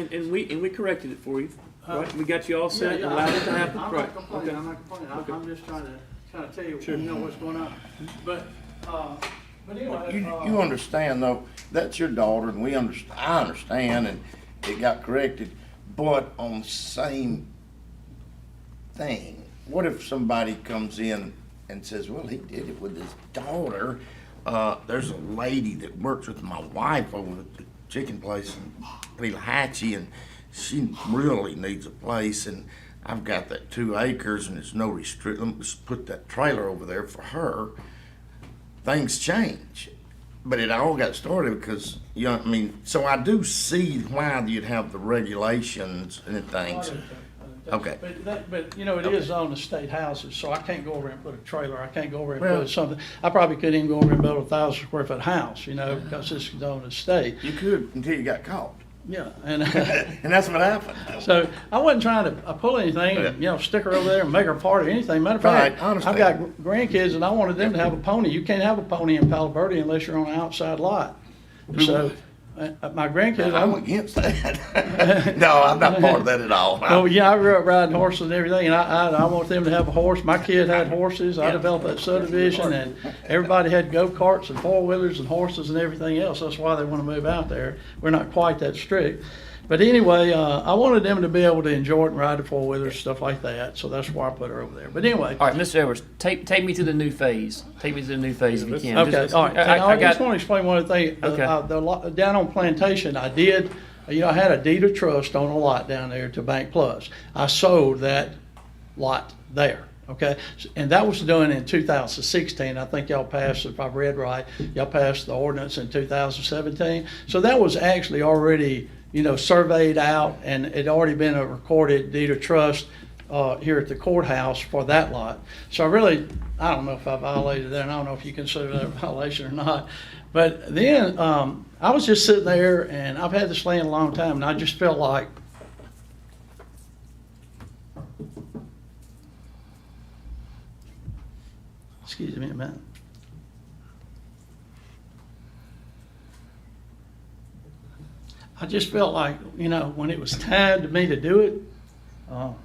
money. And we corrected it for you, right? We got you all set, Yeah, allowed it to I'm happen, not right? complaining, Okay. I'm not complaining, I'm just trying to tell you, you know what's going on. But anyway. You understand though, that's your daughter and I understand and it got corrected, but on the same thing, what if somebody comes in and says, well, he did it with his daughter? There's a lady that works with my wife over at the chicken place in Pelahatchie, and she really needs a place, and I've got that 2 acres and there's no restriction, let's put that trailer over there for her. Things change. But it all got started because, you know, I mean, so I do see why you'd have the regulations and things. Okay. But, you know, it is on the state houses, so I can't go over and put a trailer, I can't go over and Well- put something. I probably couldn't even go over and build a 1,000 square foot house, you know, because this is on the state. You could until you got caught. Yeah, and And that's what happened. so I wasn't trying to pull anything, and, you know, stick her over there and make her part of anything. Matter of Right, fact, I understand. I've got grandkids and I wanted them to have a pony. You can't have a pony in Palo Verde unless you're on an outside lot. So my grandkids, I'm against that. No, I'm not part of that at all. oh yeah, I grew up riding horses and everything, and I want them to have a horse. My kid had horses. I developed that subdivision, and everybody had go-karts and four-wheelers and horses and everything else. That's why they want to move out there. We're not quite that strict. But anyway, I wanted them to be able to enjoy it and ride the four-wheelers, stuff like that. So that's why I put her over there. But anyway. All right, Mr. Edwards, take me to the new phase. Take me to the new phase if you can. Okay, Just- all right. I I just got, want to explain one other thing. Okay. Down on Plantation, I did, you know, I had a deed of trust on a lot down there to Bank Plus. I sold that lot there, okay? And that was done in 2016. I think y'all passed, if I've read right, y'all passed the ordinance in 2017. So that was actually already, you know, surveyed out, and it already been a recorded deed of trust here at the courthouse for that lot. So I don't know if I violated that, and I don't know if you consider that a violation or not. But then, I was just sitting there, and I've had this land a long time, and I just felt like, excuse me a minute. I just felt like, you know, when it was time to me to do it, I'm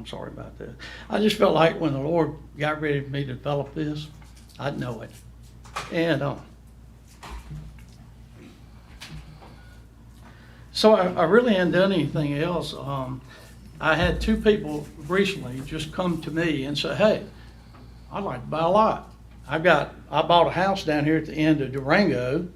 sorry about that. I just felt like when the Lord got ready for me to develop this, I'd know it. And so I really hadn't done anything else. I had 2 people recently just come to me and say, hey, I'd like to buy a lot. I bought a house down here at the end of Durango,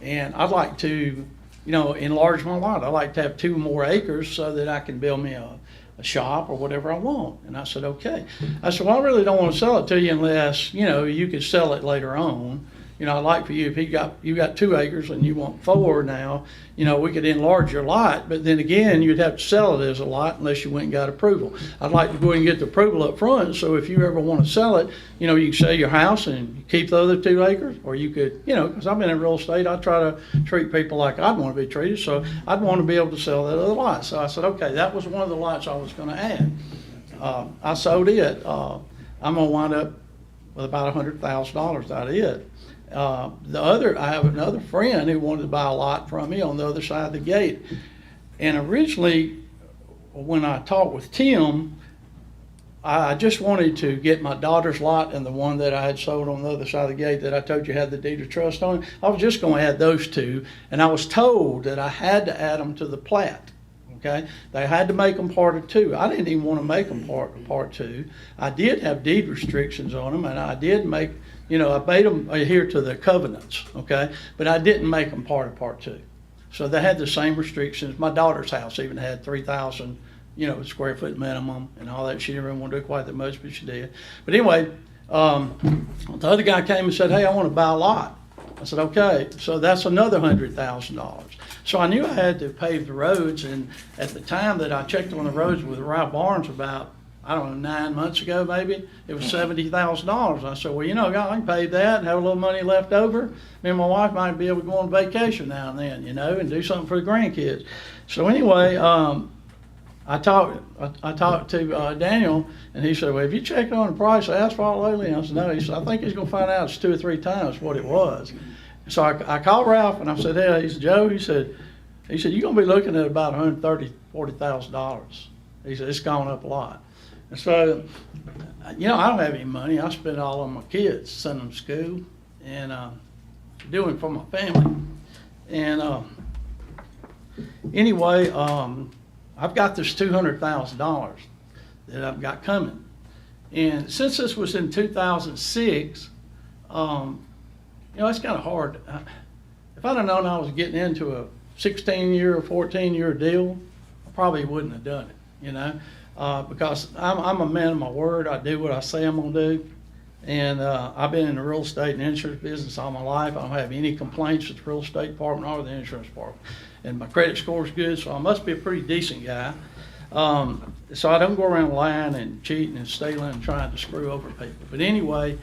and I'd like to, you know, enlarge my lot. I'd like to have 2 more acres so that I can build me a shop or whatever I want. And I said, okay. I said, well, I really don't want to sell it to you unless, you know, you could sell it later on. I'd like for you, if you got 2 acres and you want 4 now, we could enlarge your lot, but then again, you'd have to sell it as a lot unless you went and got approval. I'd like to go ahead and get the approval up front, so if you ever want to sell it, you can sell your house and keep the other 2 acres, or you could, because I've been in real estate, I try to treat people like I'd want to be treated, so I'd want to be able to sell that other lot. So I said, okay, that was one of the lots I was going to add. I sold it. I'm going to wind up with about $100,000 out of it. I have another friend who wanted to buy a lot from me on the other side of the gate. And originally, when I talked with Tim, I just wanted to get my daughter's lot and the one that I had sold on the other side of the gate that I told you had the deed of trust on it. I was just going to add those 2, and I was told that I had to add them to the plat. Okay, they had to make them part of 2. I didn't even want to make them part 2. I did have deed restrictions on them, and I did make, I made them adhere to the covenants. Okay, but I didn't make them part of part 2. So they had the same restrictions. My daughter's house even had 3,000, square foot minimum and all that. She didn't really want to do quite that much, but she did. But anyway, the other guy came and said, "Hey, I want to buy a lot." I said, okay, so that's another $100,000. So I knew I had to pave the roads, and at the time that I checked on the roads with Ralph Barnes about, 9 months ago maybe, it was $70,000. I said, well, I can pay that and have a little money left over. Me and my wife might be able to go on vacation now and then, and do something for the grandkids. So anyway, I talked to Daniel, and he said, well, have you checked on the price of asphalt lately? And I said, no. He said, I think he's going to find out it's 2 or 3 times what it was. So I called Ralph, and I said, hey, he said, Joe, he said, you're going to be looking at about $130,000, $40,000. He said, it's gone up a lot. And so, I don't have any money. I spend it all on my kids, send them to school, and doing for my family. And anyway, I've got this $200,000 that I've got coming. And since this was in 2006, it's kind of hard. If I'd have known I was getting into a 16-year or 14-year deal, I probably wouldn't have done it, because I'm a man of my word. I do what I say I'm going to do. And I've been in the real estate and insurance business all my life. I don't have any complaints with the real estate department or the insurance department. And my credit score is good, so I must be a pretty decent guy. So I don't go around lying and cheating and stealing and trying to screw over people. But anyway,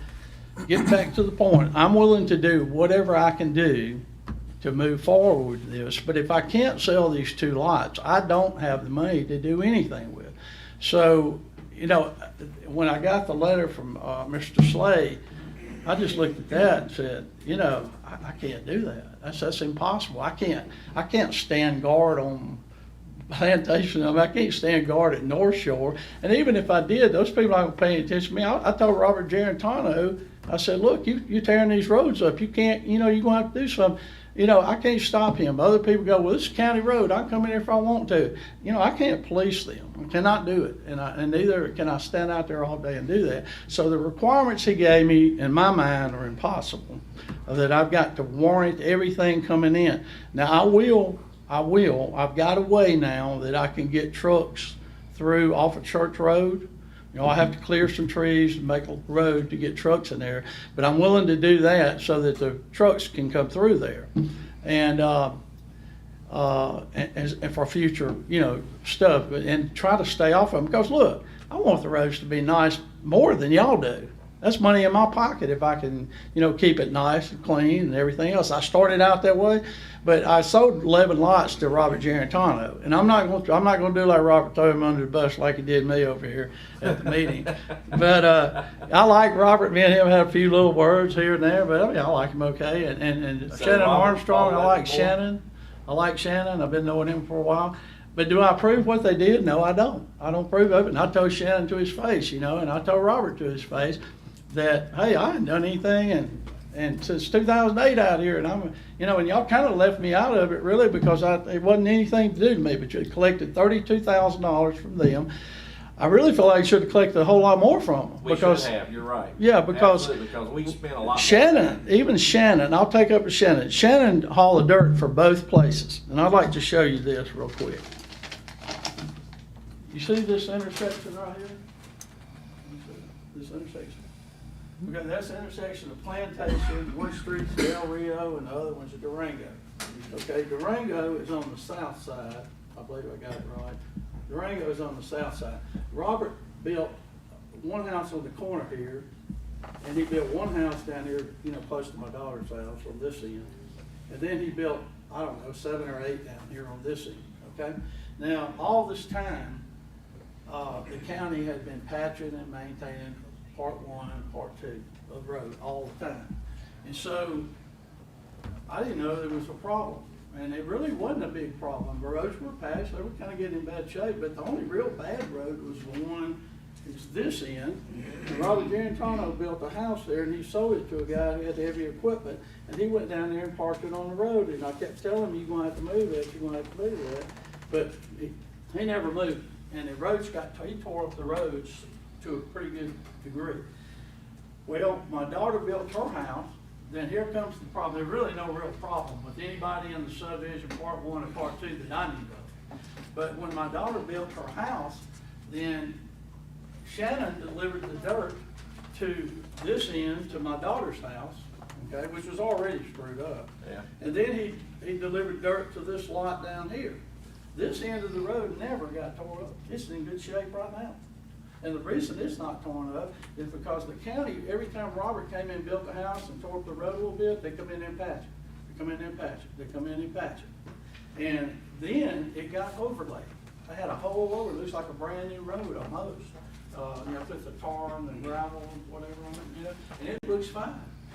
get back to the point. I'm willing to do whatever I can do to move forward with this. But if I can't sell these 2 lots, I don't have the money to do anything with. So, when I got the letter from Mr. Slay, I just looked at that and said, I can't do that. That's impossible. I can't stand guard on Plantation. I can't stand guard at North Shore. And even if I did, those people aren't paying attention to me. I told Robert Gerentano, I said, look, you're tearing these roads up. You can't, you're going to have to do something. I can't stop him. Other people go, well, this is a county road. I can come in here if I want to. I can't police them. I cannot do it. And neither can I stand out there all day and do that. So the requirements he gave me, in my mind, are impossible. That I've got to warrant everything coming in. Now, I've got a way now that I can get trucks through off of Church Road. I have to clear some trees and make a road to get trucks in there, but I'm willing to do that so that the trucks can come through there, and for future, stuff, and try to stay off of them. Because look, I want the roads to be nice more than y'all do. That's money in my pocket if I can, keep it nice and clean and everything else. I started out that way, but I sold 11 lots to Robert Gerentano, and I'm not going to do like Robert, throw him under the bus like he did me over here at the meeting. But I like Robert. Me and him had a few little words here and there, but I like him okay. And So Shannon Robert Armstrong, followed I like the Shannon. I've been knowing him for a while. But do I approve what they did? No, I don't. I don't approve of it. And I told Shannon to his face, and I told Robert to his face that, hey, I hadn't done anything, and since 2008 out here, and and y'all kind of left me out of it really because it wasn't anything to do to me, but you collected $32,000 from them. I really feel like you should have collected a whole lot more from them. We should have, you're right. Yeah, because Absolutely, because we spent a lot. Shannon, I'll take up with Shannon. Shannon hauled the dirt for both places, and I'd like to show you this real quick. You see this intersection right here? This intersection? Okay, that's the intersection of Plantation, one street's Del Rio, and the other one's Durango. Okay, Durango is on the south side, I believe I got it right. Durango is on the south side. Robert built one house on the corner here, and he built one house down here, you know, close to my daughter's house on this end. And then he built, I don't know, 7 or 8 down here on this end, okay? Now, all this time, the county had been patching and maintaining part 1 and part 2 of the road all the time. And so, I didn't know there was a problem. And it really wasn't a big problem. The roads were patched, they were kind of getting in bad shape, but the only real bad road was the one, is this end. And Robert Garantano built a house there, and he sold it to a guy who had heavy equipment, and he went down there and parked it on the road, and I kept telling him, you're gonna have to move that, you're gonna have to move that. But he never moved, and the roads he tore up the roads to a pretty good degree. Well, my daughter built her house, then here comes the problem. There's really no real problem with anybody in the subdivision, part 1 and part 2 that I knew of. But when my daughter built her house, then Shannon delivered the dirt to this end, to my daughter's house, okay, which was already screwed up. Yeah. And then he delivered dirt to this lot down here. This end of the road never got tore up. It's in good shape right now. And the reason it's not torn up is because the county, every time Robert came in and built the house and tore up the road a little bit, they come in there and patch it. They come in there and patch it. They come in and patch it. And then it got overlaid. I had a whole over, it looks like a brand new road almost. You know, put the tar and the gravel and whatever on it, you know, and it looks fine.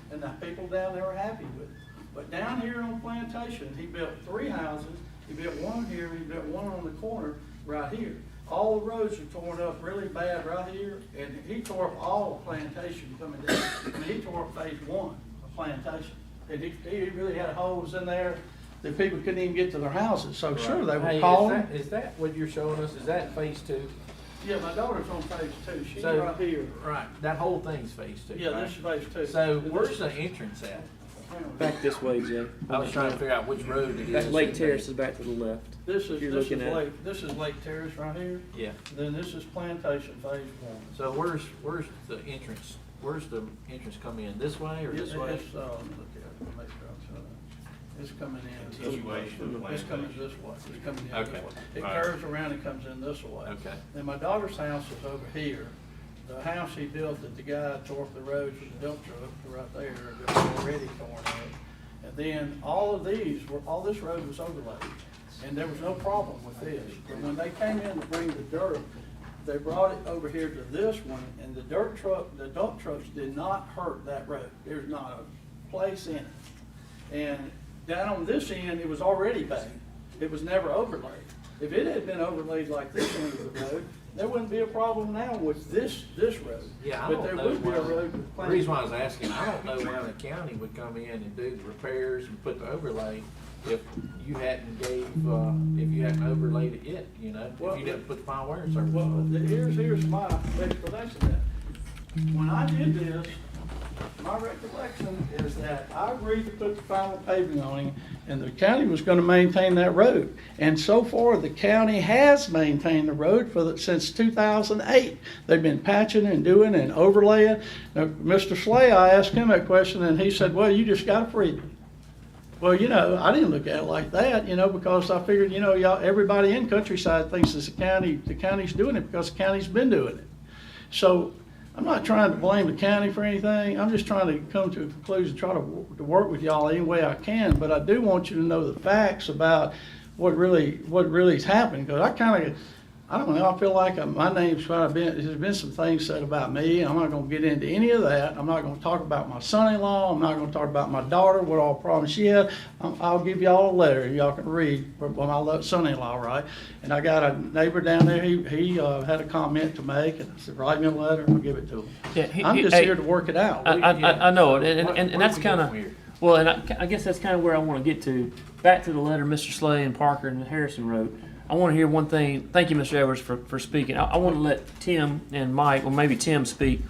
And the people down there are happy with it. But down here on Plantation, he built 3 houses. He built one here, he built one on the corner right here. All the roads are torn up really bad right here, and he tore up all of Plantation coming down. I mean, he tore up phase 1 of Plantation. And he really had holes in there that people couldn't even get to their houses. So sure, they were calling. Is that what you're showing us? Is that phase 2? Yeah, my daughter's on phase 2. She's So- right here. Right, that whole thing's phase 2, Yeah, right? this is phase 2. So where's the entrance at? Back this way, Jay. I was trying to figure out which road it That is. Lake Terrace is back to the left. This is You're looking at- Lake Terrace right here. Yeah, Then this is Plantation phase 1. so where's the entrance? Where's the entrance come in? This way or this way? It's, look at it, make sure I'm showing it. It's coming in. Continuation of It's coming this way. It's coming in this Okay. way. It All right. curves around and comes in this way. Okay. And my daughter's house is over here. The house he built that the guy tore up the roads with the dump truck right there, they're already torn up. And then all this road was overlaid, and there was no problem with this. But when they came in to bring the dirt, they brought it over here to this one, and the dump trucks did not hurt that road. There's not a place in it. And down on this end, it was already bad. It was never overlaid. If it had been overlaid like this end of the road, there wouldn't be a problem now with this road. Yeah, I But don't there know would be a why- road with The plenty. reason why I was asking, I don't know why the county would come in and do the repairs and put the overlay if you hadn't overlaid it yet, you know? Well, If you didn't put the final wearing surface Well, on. here's my explanation of that. When I did this, my recollection is that I agreed to put the final paving on it, and the county was gonna maintain that road. And so far, the county has maintained the road since 2008. They've been patching and doing and overlaying. Now, Mr. Slay, I asked him that question, and he said, well, you just got freedom. Well, you know, I didn't look at it like that, you know, because I figured, you know, everybody in Countryside thinks it's the county's doing it because the county's been doing it. So I'm not trying to blame the county for anything. I'm just trying to come to a conclusion, try to work with y'all any way I can. But I do want you to know the facts about what really has happened. Because I don't know, I feel like my name's there's been some things said about me. I'm not going to get into any of that. I'm not going to talk about my son-in-law. I'm not going to talk about my daughter, what all problems she had. I'll give y'all a letter y'all can read from my son-in-law, right? And I got a neighbor down there, he had a comment to make, and I said, write me a letter and I'll give it to him. Yeah, I'm just here to work it out. I know it, and Where that's do we go kind from here? of, well, and I guess that's kind of where I want to get to. Back to the letter Mr. Slay and Parker and Harrison wrote. I want to hear one thing. Thank you, Mr. Edwards, for speaking. I want to let Tim and Mike, or maybe Tim, speak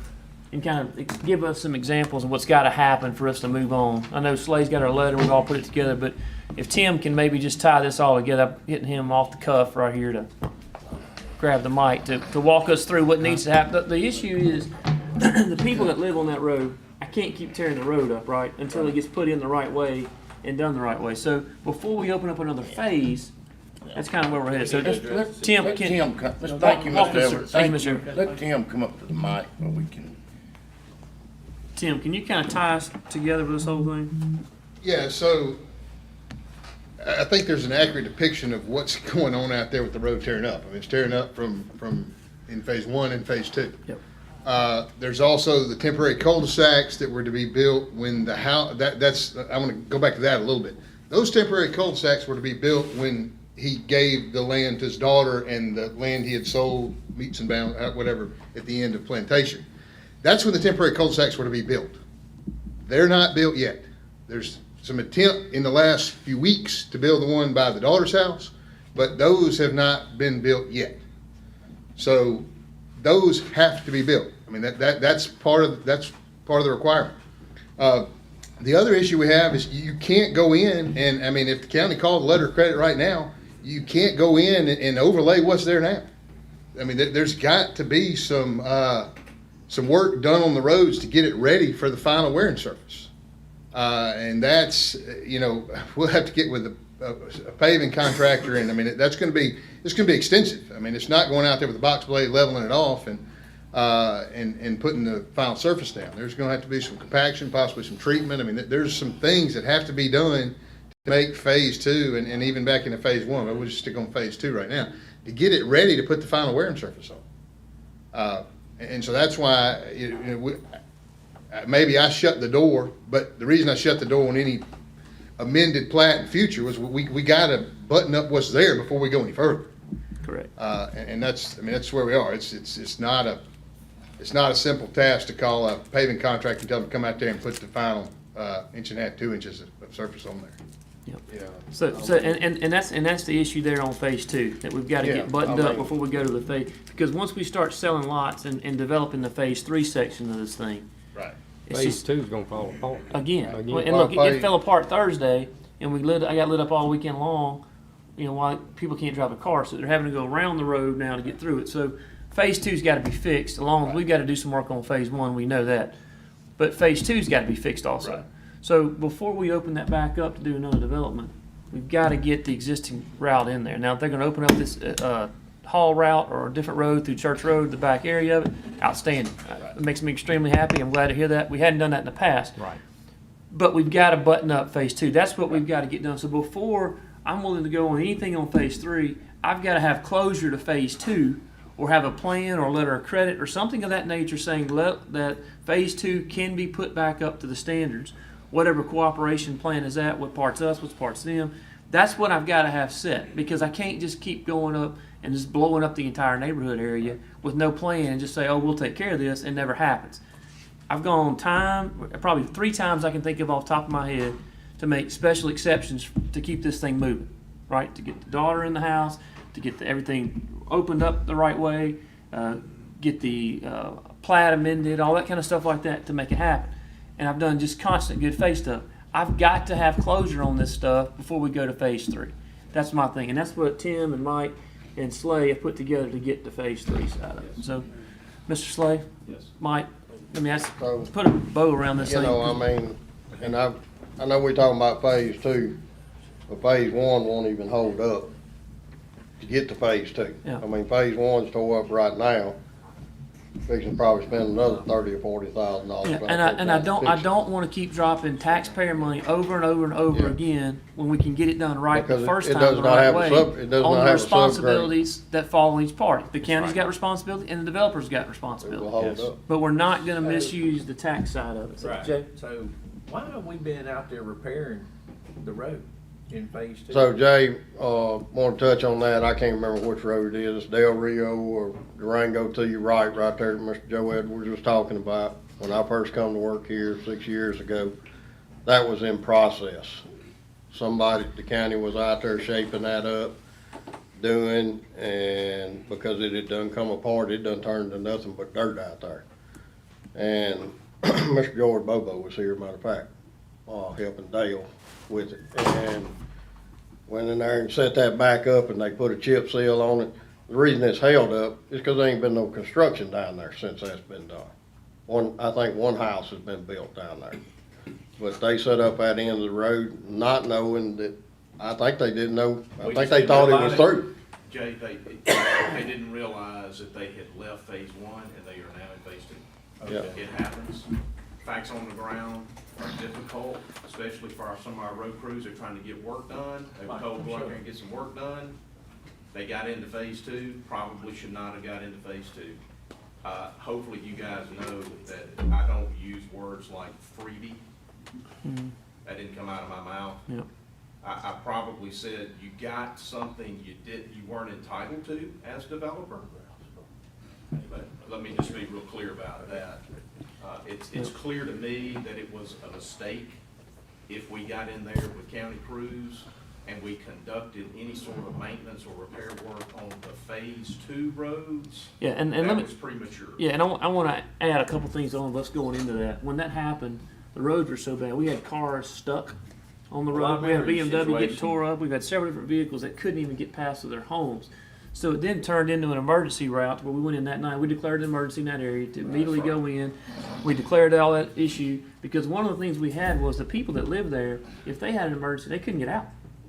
and kind of give us some examples of what's got to happen for us to move on. I know Slay's got our letter. We've all put it together. But if Tim can maybe just tie this all together, I'm hitting him off the cuff right here to grab the mic to walk us through what needs to happen. The issue is the people that live on that road, I can't keep tearing the road up, right, until it gets put in the right way and done the right way. So before we open up another phase, that's kind of where we're headed. So Tim, Let can, Tim come, thank you, walk Mr. us Everett. through- thank you, Mr. Everett. Let Tim come up to the mic where we can. Tim, can you kind of tie us together with this whole thing? Yeah, so I think there's an accurate depiction of what's going on out there with the road tearing up. I mean, it's tearing up from in phase one and phase two. Yep. There's also the temporary cul-de-sacs that were to be built when the house, that's, I want to go back to that a little bit. Those temporary cul-de-sacs were to be built when he gave the land to his daughter and the land he had sold, meets and bounds, whatever, at the end of plantation. That's when the temporary cul-de-sacs were to be built. They're not built yet. There's some attempt in the last few weeks to build the one by the daughter's house, but those have not been built yet. So those have to be built. I mean, that's part of the requirement. The other issue we have is you can't go in and, I mean, if the county called a letter of credit right now, you can't go in and overlay what's there now. I mean, there's got to be some work done on the roads to get it ready for the final wearing surface. And that's, we'll have to get with a paving contractor, and I mean, it's going to be extensive. I mean, it's not going out there with a box blade leveling it off and putting the final surface down. There's going to have to be some compaction, possibly some treatment. I mean, there's some things that have to be done to make phase two and even back into phase one, but we'll just stick on phase two right now, to get it ready to put the final wearing surface on. And so that's why maybe I shut the door, but the reason I shut the door on any amended plat in the future was we got to button up what's there before we go any further. Correct. And that's where we are. It's not a simple task to call a paving contractor and tell them to come out there and put the final inch and a half, 2 inches of surface on there. Yep. Yeah. So and that's the issue there on phase two, that we've got to get buttoned up before we go to the phase, because once we start selling lots and developing the phase three section of this thing, Right. it's Phase just two's gonna fall apart. again. Again. And look, it fell apart Thursday, and I got lit up all weekend long. Why people can't drive a car, so they're having to go around the road now to get through it. So phase two's got to be fixed. Along, we've got to do some work on phase one. We know that, but phase two's got to be fixed also. Right. So before we open that back up to do another development, we've got to get the existing route in there. Now, if they're going to open up this hall route or a different road through Church Road, the back area of it, outstanding. It makes me extremely happy. I'm glad to hear that. We hadn't done that in the past. Right. But we've got to button up phase two. That's what we've got to get done. So before I'm willing to go on anything on phase three, I've got to have closure to phase two, or have a plan or a letter of credit or something of that nature saying that phase two can be put back up to the standards. Whatever cooperation plan is at, what part's us, what part's them. That's what I've got to have set, because I can't just keep going up and just blowing up the entire neighborhood area with no plan and just say, oh, we'll take care of this, and never happens. I've gone probably 3 times I can think of off the top of my head, to make special exceptions to keep this thing moving, right? To get the daughter in the house, to get everything opened up the right way, get the plat amended, all that kind of stuff like that to make it happen. And I've done just constant good faith stuff. I've got to have closure on this stuff before we go to phase three. That's my thing, and that's what Tim and Mike and Slay have put together to get to phase three side of it. So, Mr. Slay, Yes. Mike, let me ask, So, put a bow around this thing. and I know we're talking about phase two, but phase one won't even hold up to get to phase two. Yeah. I mean, phase one's tore up right now. Fixing to probably spend another $30,000 or $40,000. Yeah, and I don't want to keep dropping taxpayer money over and over and over again when we can get it done right the Because first it time does the not right have a way it does on not the have a subgrade. responsibilities that fall on each party. The county's got responsibility and the developer's got It will responsibility. hold Yes. up. But we're not going to misuse the tax side of it. Right. Jay? So why have we been out there repairing the road in phase two? So Jay, want to touch on that. I can't remember which road it is. It's Del Rio or Durango to your right there that Mr. Joe Edwards was talking about. When I first come to work here 6 years ago, that was in process. Somebody at the county was out there shaping that up, and because it had done come apart, it done turned to nothing but dirt out there. And Mr. George Bobo was here, matter of fact, helping Dale with it. And went in there and set that back up, and they put a chip seal on it. The reason it's held up is because there ain't been no construction down there since that's been done. I think one house has been built down there. But they set up at the end of the road, not knowing that, I think they didn't know, I We think just they didn't thought it realize was through. Jay, they didn't realize that they had left phase one and they are now in phase two. Yeah. It happens. Facts on the ground are difficult, especially for some of our road crews. They're trying to get work done. They were told go out there and get some work done. They got into phase two, probably should not have got into phase two. Hopefully you guys know that I don't use words like freebie. That didn't come out of my mouth. Yep. I probably said you got something you weren't entitled to as a developer. But let me just be real clear about that. It's clear to me that it was a mistake if we got in there with county crews and we conducted any sort of maintenance or repair work on the phase two roads. Yeah, and that let me, was premature. yeah, and I want to add a couple things on us going into that. When that happened, the roads were so bad. We had cars stuck on the road. We had a BMW getting tore up. We've had several different vehicles that couldn't even get past to their homes. So it then turned into an emergency route where we went in that night. We declared an emergency in that area to immediately go in. We declared all that issue because one of the things we had was the people that lived there, if they had an emergency, they couldn't get out.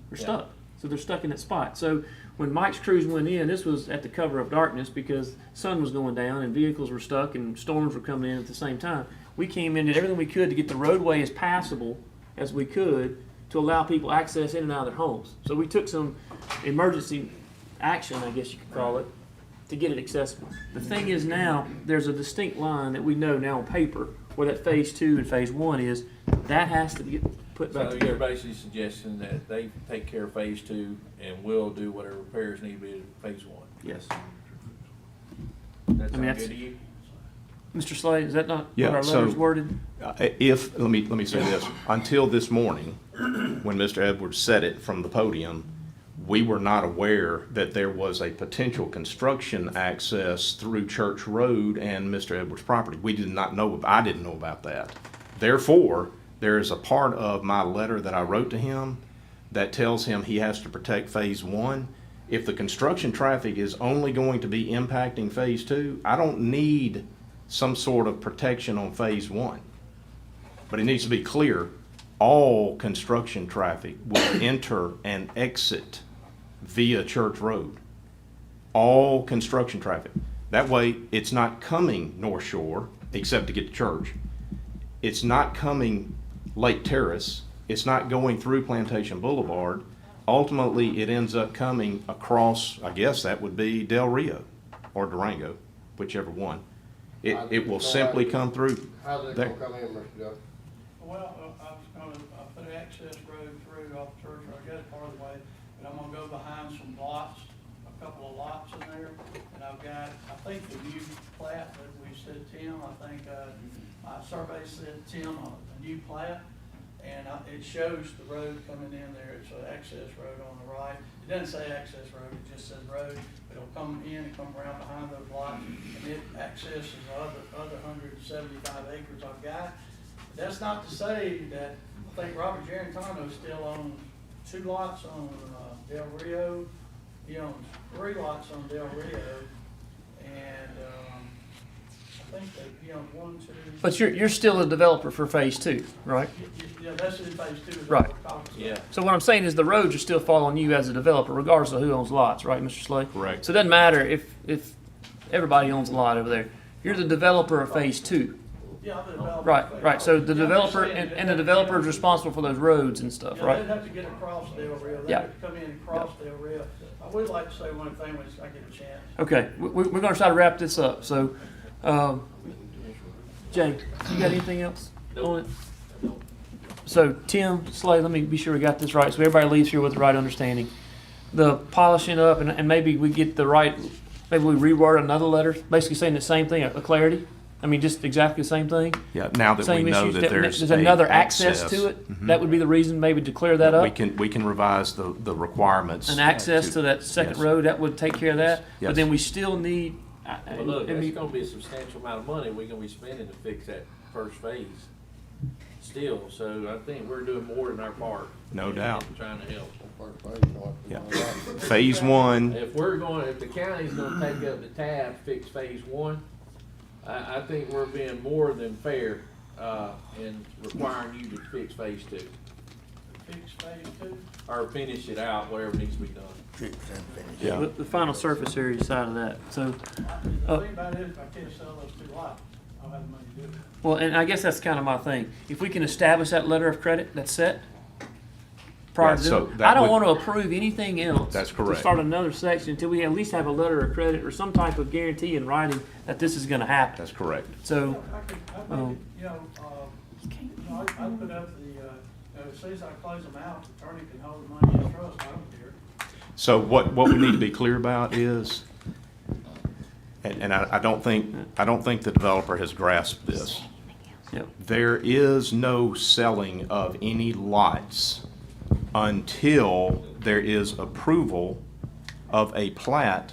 They're stuck. So they're stuck in that spot. So when Mike's crews went in, this was at the cover of darkness because sun was going down and vehicles were stuck and storms were coming in at the same time. We came in, did everything we could to get the roadway as passable as we could to allow people access in and out of their homes. So we took some emergency action, I guess you could call it, to get it accessible. The thing is now, there's a distinct line that we know now on paper where that phase two and phase one is. That has to get put back So together. you're basically suggesting that they take care of phase two and we'll do whatever repairs need to be in phase one? Yes. That I mean, sound that's- good to you? Mr. Slade, is that not Yeah, what our so- letter's worded? Let me say this, until this morning, when Mr. Edwards said it from the podium, we were not aware that there was a potential construction access through Church Road and Mr. Edwards' property. We did not know, I didn't know about that. Therefore, there is a part of my letter that I wrote to him that tells him he has to protect phase one. If the construction traffic is only going to be impacting phase two, I don't need some sort of protection on phase one. But it needs to be clear, all construction traffic will enter and exit via Church Road. All construction traffic. That way, it's not coming North Shore, except to get to church. It's not coming Lake Terrace. It's not going through Plantation Boulevard. Ultimately, it ends up coming across, I guess that would be Del Rio or Durango, whichever one. It will simply come through How's it there. gonna come in, Mr. Joe? Well, I was gonna, put an access road through off Church, I got it part of the way, but I'm gonna go behind some lots, a couple of lots in there, and I've got, I think the new plat that we said, Tim, I think, my survey said, Tim, a new plat, and it shows the road coming in there, it's an access road on the right. It doesn't say access road, it just says road, but it'll come in and come around behind those lots, and it accesses the other 175 acres I've got. That's not to say that, I think Robert Gerentano still owns 2 lots on Del Rio. He owns 3 lots on Del Rio, and I think that he owns 1, 2. But you're still a developer for phase two, right? Yeah, that's in phase 2. is what Right. we're talking about. Yeah. So what I'm saying is the roads are still following you as a developer, regardless of who owns lots, right, Mr. Slade? Correct. So it doesn't matter if everybody owns a lot over there. You're the developer of phase two. Yeah, I'm the developer. Right. So the Yeah, I'm developer just saying and the that- developer is responsible for those roads and stuff, Yeah, right? they'd have to get across Del Rio. They'd Yeah. have to come in and cross Del Rio. I would like to say one thing when I get a chance. Okay, we're gonna try to wrap this up, so, Jay, you got anything else on it? So, Tim, Slade, let me be sure we got this right, so everybody leaves here with the right understanding. The polishing up, and maybe we get the right, maybe we reword another letter, basically saying the same thing, a clarity? I mean, just exactly the same thing? Yeah, now that we Same know issues, that there's another a access to it? That would be the reason maybe to clear that up? We can revise the requirements. An access to that second yes. road, that would take care of that? Yes. But then we still need, Well, look, I that's mean, gonna be a substantial amount of money we're gonna be spending to fix that first phase still, so I think we're doing more than our part. No doubt. in Trying to help. Yeah. Phase one, If the county's gonna take up the tab, fix phase one, I think we're being more than fair, in requiring you to fix phase 2. Fix phase 2. Or finish it out, whatever needs to be done. Yeah. The final surface area side of that, so. The thing about it is, if I can't sell those 2 lots, I'll have the money to do it. Well, and I guess that's kind of my thing. If we can establish that letter of credit that's set prior Yeah, to so doing, that I don't would- want to approve anything else. That's To correct. start another section until we at least have a letter of credit or some type of guarantee in writing that this is going to happen. That's correct. So, I make it, I put up as soon as I close them out, the attorney can hold the money in trust, I don't care. So what we need to be clear about is, and I don't think the developer has grasped this. yep. There is no selling of any lots until there is approval of a plat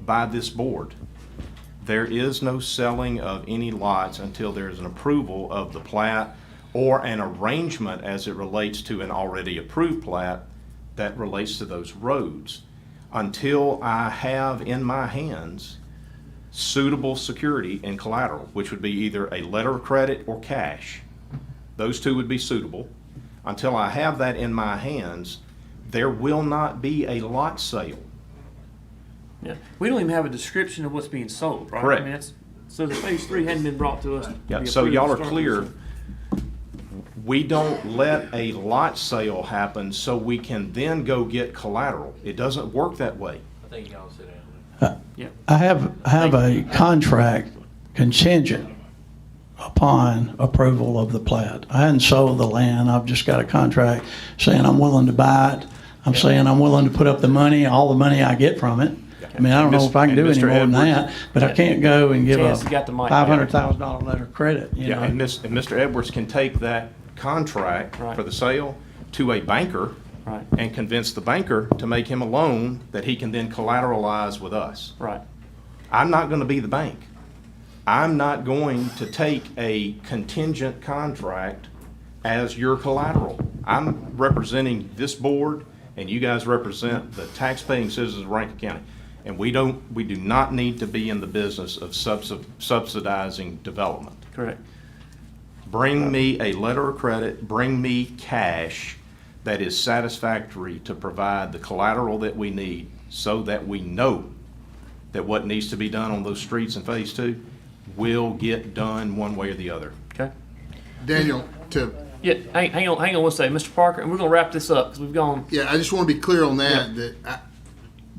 by this board. There is no selling of any lots until there is an approval of the plat or an arrangement as it relates to an already approved plat that relates to those roads. Until I have in my hands suitable security and collateral, which would be either a letter of credit or cash. Those two would be suitable. Until I have that in my hands, there will not be a lot sale. Yeah. We don't even have a description of what's being sold, right? Correct. I mean, that's, so the phase 3 hadn't been brought to us. to Yeah, be so approved y'all to are start clear. with. We don't let a lot sale happen so we can then go get collateral. It doesn't work that way. I think y'all sit down. I have a contract contingent upon approval of the plat. I hadn't sold the land, I've just got a contract saying I'm willing to buy it. I'm saying I'm willing to put up the money, all the money I get from it. I mean, I don't know if I can do any Mr. more than Edwards- that, but I can't go and give a Chance, you got the mic. $500,000 letter of credit, you Yeah, know? and Mr. Edwards can take that contract Right. for the sale to a banker Right, and convince the banker to make him a loan that he can then collateralize with us. right. I'm not going to be the bank. I'm not going to take a contingent contract as your collateral. I'm representing this board, and you guys represent the taxpaying citizens of Rankin County. And we do not need to be in the business of subsidizing development. Correct. Bring me a letter of credit, bring me cash that is satisfactory to provide the collateral that we need so that we know that what needs to be done on those streets in phase 2 will get done one way or the other. Okay. Daniel, Yeah, hang on one second, Mr. Parker, and we're gonna wrap this up because we've gone. I just want to be clear on that,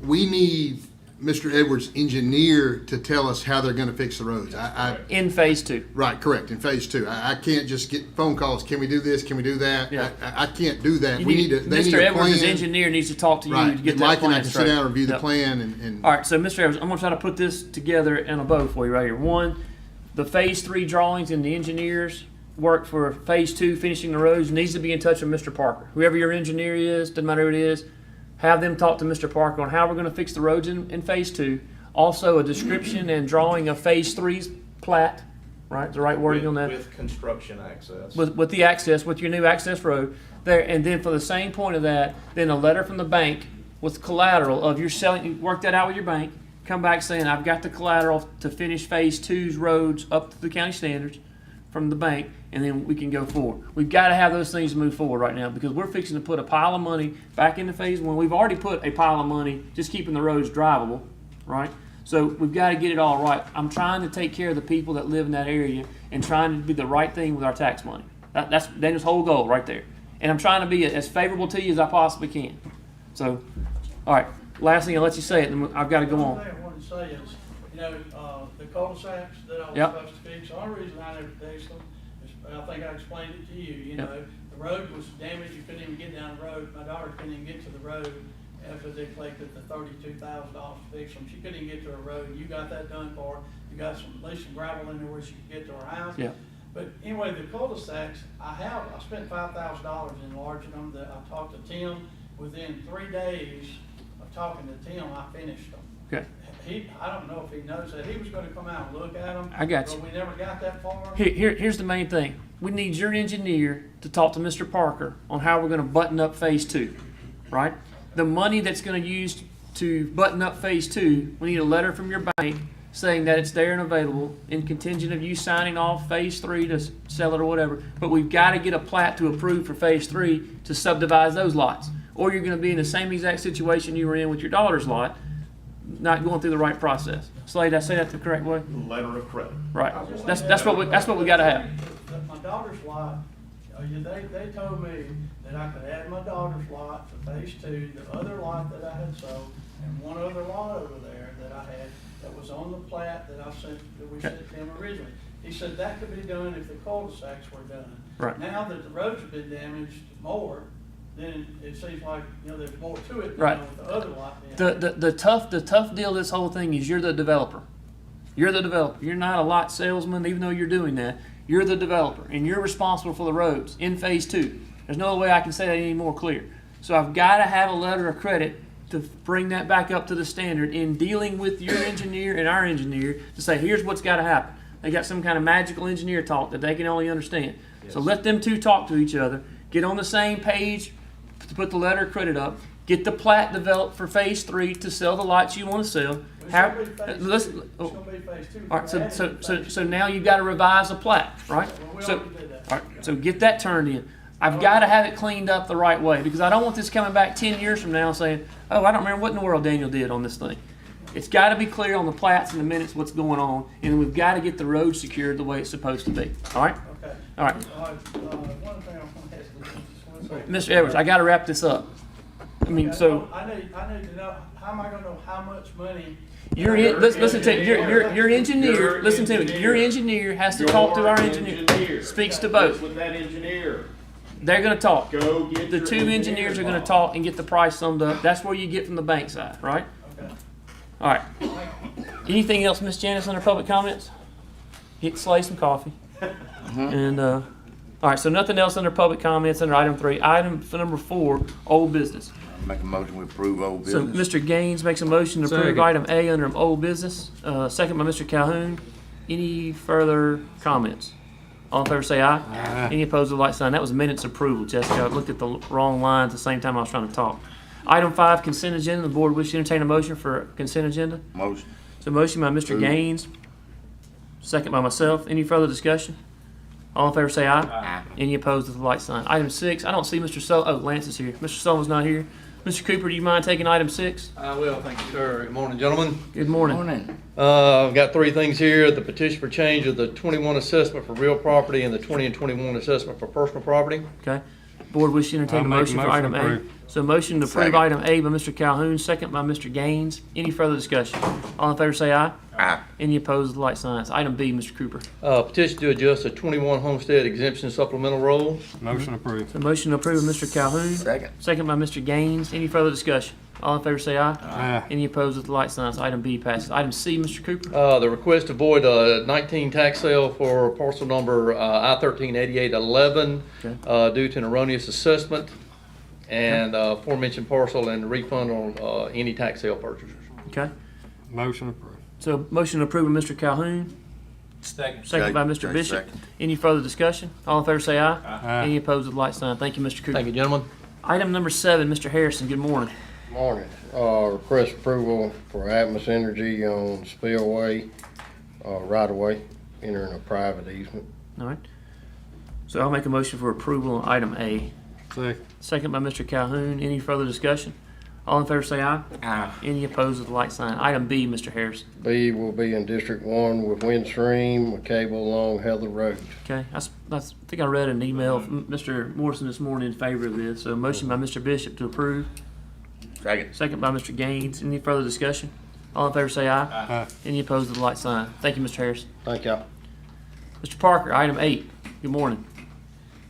we need Mr. Edwards' engineer to tell us how they're going to fix the roads. In phase 2. Right, correct, in phase 2. I can't just get phone calls, can we do this, can we do that? Yeah. I can't do that. You We need to, they need Mr. a Edwards, his plan. engineer, needs to talk to you to Right, get that Mike and I plan can straight. sit down and review the Yep. plan and. All right, so Mr. Edwards, I'm gonna try to put this together in a bow for you right here. One, the phase 3 drawings and the engineers work for phase 2, finishing the roads, needs to be in touch with Mr. Parker. Whoever your engineer is, doesn't matter who it is, have them talk to Mr. Parker on how we're gonna fix the roads in phase 2. Also, a description and drawing of phase 3's plat, right? The right wording on that. With construction access. With the access, with your new access road there, and then for the same point of that, then a letter from the bank with collateral of your selling, you work that out with your bank, come back saying, I've got the collateral to finish phase 2's roads up to the county standards from the bank, and then we can go forward. We've got to have those things to move forward right now because we're fixing to put a pile of money back into phase 1. We've already put a pile of money just keeping the roads drivable, right? So we've got to get it all right. I'm trying to take care of the people that live in that area and trying to do the right thing with our tax money. That's Daniel's whole goal right there. And I'm trying to be as favorable to you as I possibly can. So, all right, last thing I'll let you say it, and then I've got to go on. The thing I wanted to say is, the cul-de-sacs that I was Yep. supposed to fix, the only reason I never fixed them is, I think I explained it to you, Yep. the road was damaged, you couldn't even get down the road, my daughter couldn't even get to the road after they collected the $32,000 to fix them, she couldn't even get to her road, you got that done for her, you got at least some gravel in there where she could get to her house. Yeah. But anyway, the cul-de-sacs, I spent $5,000 enlarging them, I talked to Tim, within 3 days of talking to Tim, I finished them. Okay. I don't know if he knows that. He was gonna come out and look at them. I got you. But we never got that far. Here's the main thing. We need your engineer to talk to Mr. Parker on how we're going to button up phase 2, right? The money that's going to use to button up phase 2, we need a letter from your bank saying that it's there and available in contingent of you signing off phase 3 to sell it or whatever. But we've got to get a plat to approve for phase 3 to subdivide those lots. Or you're going to be in the same exact situation you were in with your daughter's lot, not going through the right process. Slade, did I say that the correct way? Letter of credit. Right. That's what we got to have. My daughter's lot, they told me that I could add my daughter's lot to phase 2, the other lot that I had sold, and one other lot over there that I had that was on the plat that we sent to him originally. He said that could be done if the cul-de-sacs were done. Right. Now that the roads have been damaged more, then it seems like, there's more to it than Right. with the other lot being. The tough deal of this whole thing is you're the developer. You're the developer. You're not a lot salesman, even though you're doing that. You're the developer, and you're responsible for the roads in phase 2. There's no way I can say that any more clear. So I've got to have a letter of credit to bring that back up to the standard in dealing with your engineer and our engineer to say, here's what's got to happen. They got some kind of magical engineer talk that they can only understand. So let them two talk to each other, get on the same page to put the letter of credit up, get the plat developed for phase 3 to sell the lots you want to sell. It's gonna be phase 2. It's gonna be phase 2. All right, so now you've got to revise the plat, right? Well, we So, already did that. all right, so get that turned in. I've got to have it cleaned up the right way because I don't want this coming back 10 years from now saying, oh, I don't remember what in the world Daniel did on this thing. It's got to be clear on the plats and the minutes what's going on, and we've got to get the road secured the way it's supposed to be. All right? Okay. All right. One thing I want to ask you, just one second. Mr. Edwards, I got to wrap this up. I mean, Okay, so I need to know, how am I gonna know how much money? listen to me. Your engineer. Listen to me. Your engineer has to talk to our engineer. Speaks to both. With that engineer. They're going to talk. Go get The your two engineers are going to involved. talk and get the price summed up. That's where you get from the bank side, right? Okay. All right. Anything else, Miss Janice, under public comments? Get Slay some coffee. And all right. So nothing else under public comments under item 3. Item number 4, old business. Make a motion we approve old So business. Mr. Gaines makes a motion to approve Second. item A under old business. Second by Mr. Calhoun. Any further comments? All in favor say aye. Aye. Any opposed with a light sign. That was minutes approval, Jessica. I looked at the wrong line at the same time I was trying to talk. Item 5, consent agenda. The board wishes to entertain a motion for consent agenda. Motion. So motion by Mr. Gaines, second by myself. Any further discussion? All in favor say aye. Aye. Any opposed with a light sign. Item 6, I don't see Mr. Lance is here. Mr. Sullivan's not here. Mr. Cooper, do you mind taking item 6? I will, thank you, sir. Good morning, gentlemen. Good morning. Morning. I've got 3 things here. The petition for change of the 21 assessment for real property and the 20 and 21 assessment for personal property. Okay. Board wishes to entertain a I'll make a motion for motion item to A. approve. So motion to approve Second. item A by Mr. Calhoun, second by Mr. Gaines. Any further discussion? All in favor say aye. Aye. Any opposed with light signs. Item B, Mr. Cooper. Petition to adjust the 21 homestead exemption supplemental roll. Motion approved. So motion to approve by Mr. Calhoun, Second. second by Mr. Gaines. Any further discussion? All in favor say aye. Aye. Any opposed with light signs. Item B passes. Item C, Mr. Cooper. The request to void a 19 tax sale for parcel number I-138811 Okay. due to an erroneous assessment and aforementioned parcel and refund on any tax sale purchasers. Okay. Motion approved. So motion to approve by Mr. Calhoun, second by Mr. Okay, Bishop. second. Any further discussion? All in favor say aye. Aye. Any opposed with light sign. Thank you, Mr. Cooper. Thank you, gentlemen. Item number 7, Mr. Harrison. Good morning. Morning. Request approval for Atmos Energy on spillway, right of way, entering a private easement. All right. So I'll make a motion for approval on item A. Second. Second by Mr. Calhoun. Any further discussion? All in favor say aye. Aye. Any opposed with the light sign. Item B, Mr. Harrison. B will be in District 1 with Windstream, a cable along Heather Road. Okay. I think I read an email from Mr. Morrison this morning in favor of this. So motion by Mr. Bishop to approve. Second. Second by Mr. Gaines. Any further discussion? All in favor say aye. Aye. Any opposed with the light sign. Thank you, Mr. Harrison. Thank y'all. Mr. Parker, item 8. Good morning.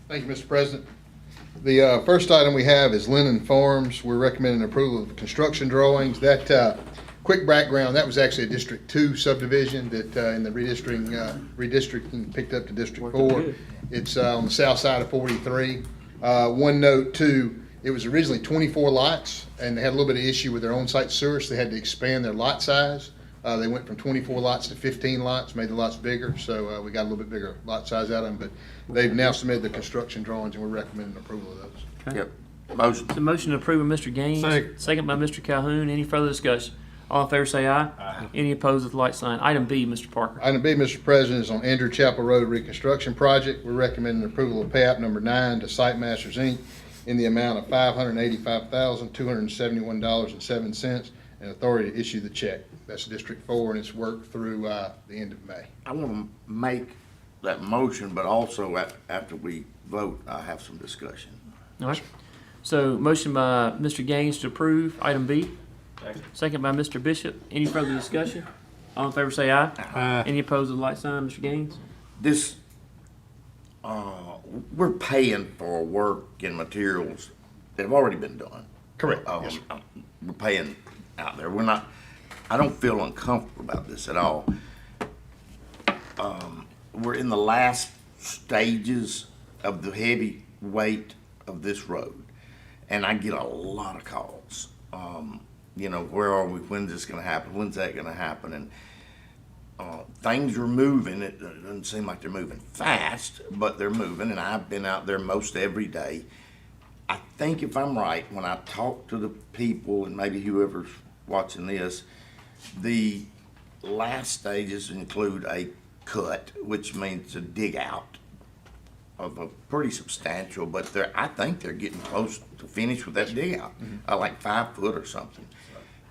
Thank you, Mr. President. The first item we have is Lennon Farms. We're recommending approval of construction drawings. That, quick background, that was actually a District 2 subdivision that in the redistricting picked up to District 4. It's on the south side of 43. One note, too, it was originally 24 lots, and they had a little bit of issue with their on-site sewer, so they had to expand their lot size. They went from 24 lots to 15 lots, made the lots bigger, so we got a little bit bigger lot size out of them, but they've now submitted the construction drawings, and we're recommending approval of those. Yep. Motion. The motion to approve by Mr. Gaines. Second. Second by Mr. Calhoun. Any further discussion? All in favor say aye. Aye. Any opposed with the like sign. Item B, Mr. Parker. Item B, Mr. President, is on Andrew Chapel Road Reconstruction Project. We're recommending approval of payout number 9 to Site Masters, Inc. in the amount of $585,271.07 and authority to issue the check. That's District 4, and it's worked through the end of May. I want to make that motion, but also after we vote, I have some discussion. All right. So motion by Mr. Gaines to approve item B. Second by Mr. Bishop. Any further discussion? All in favor say aye. Aye. Any opposed with the like sign, Mr. Gaines? This, we're paying for work and materials that have already been done. Correct. Yes, sir. We're paying out there. We're not, I don't feel uncomfortable about this at all. We're in the last stages of the heavy weight of this road, and I get a lot of calls. You know, where are we? When's this gonna happen? When's that gonna happen? And things are moving. It doesn't seem like they're moving fast, but they're moving, and I've been out there most every day. I think if I'm right, when I talk to the people, and maybe whoever's watching this, the last stages include a cut, which means a dig out of a pretty substantial, but I think they're getting close to finish with that dig out, like 5 foot or something.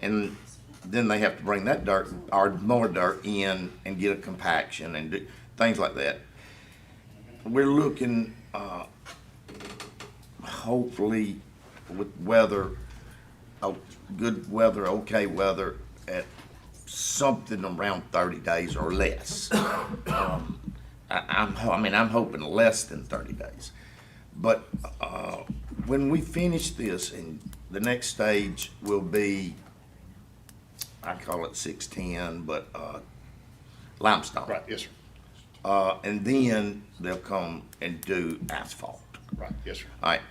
And then they have to bring that dirt or more dirt in and get a compaction and do things like that. We're looking, hopefully with weather, good weather, okay weather, at something around 30 days or less. I'm hoping less than 30 days. But when we finish this, and the next stage will be, I call it 610, but limestone. Right, yes, sir. And then they'll come and do asphalt. Right, yes, sir. All right.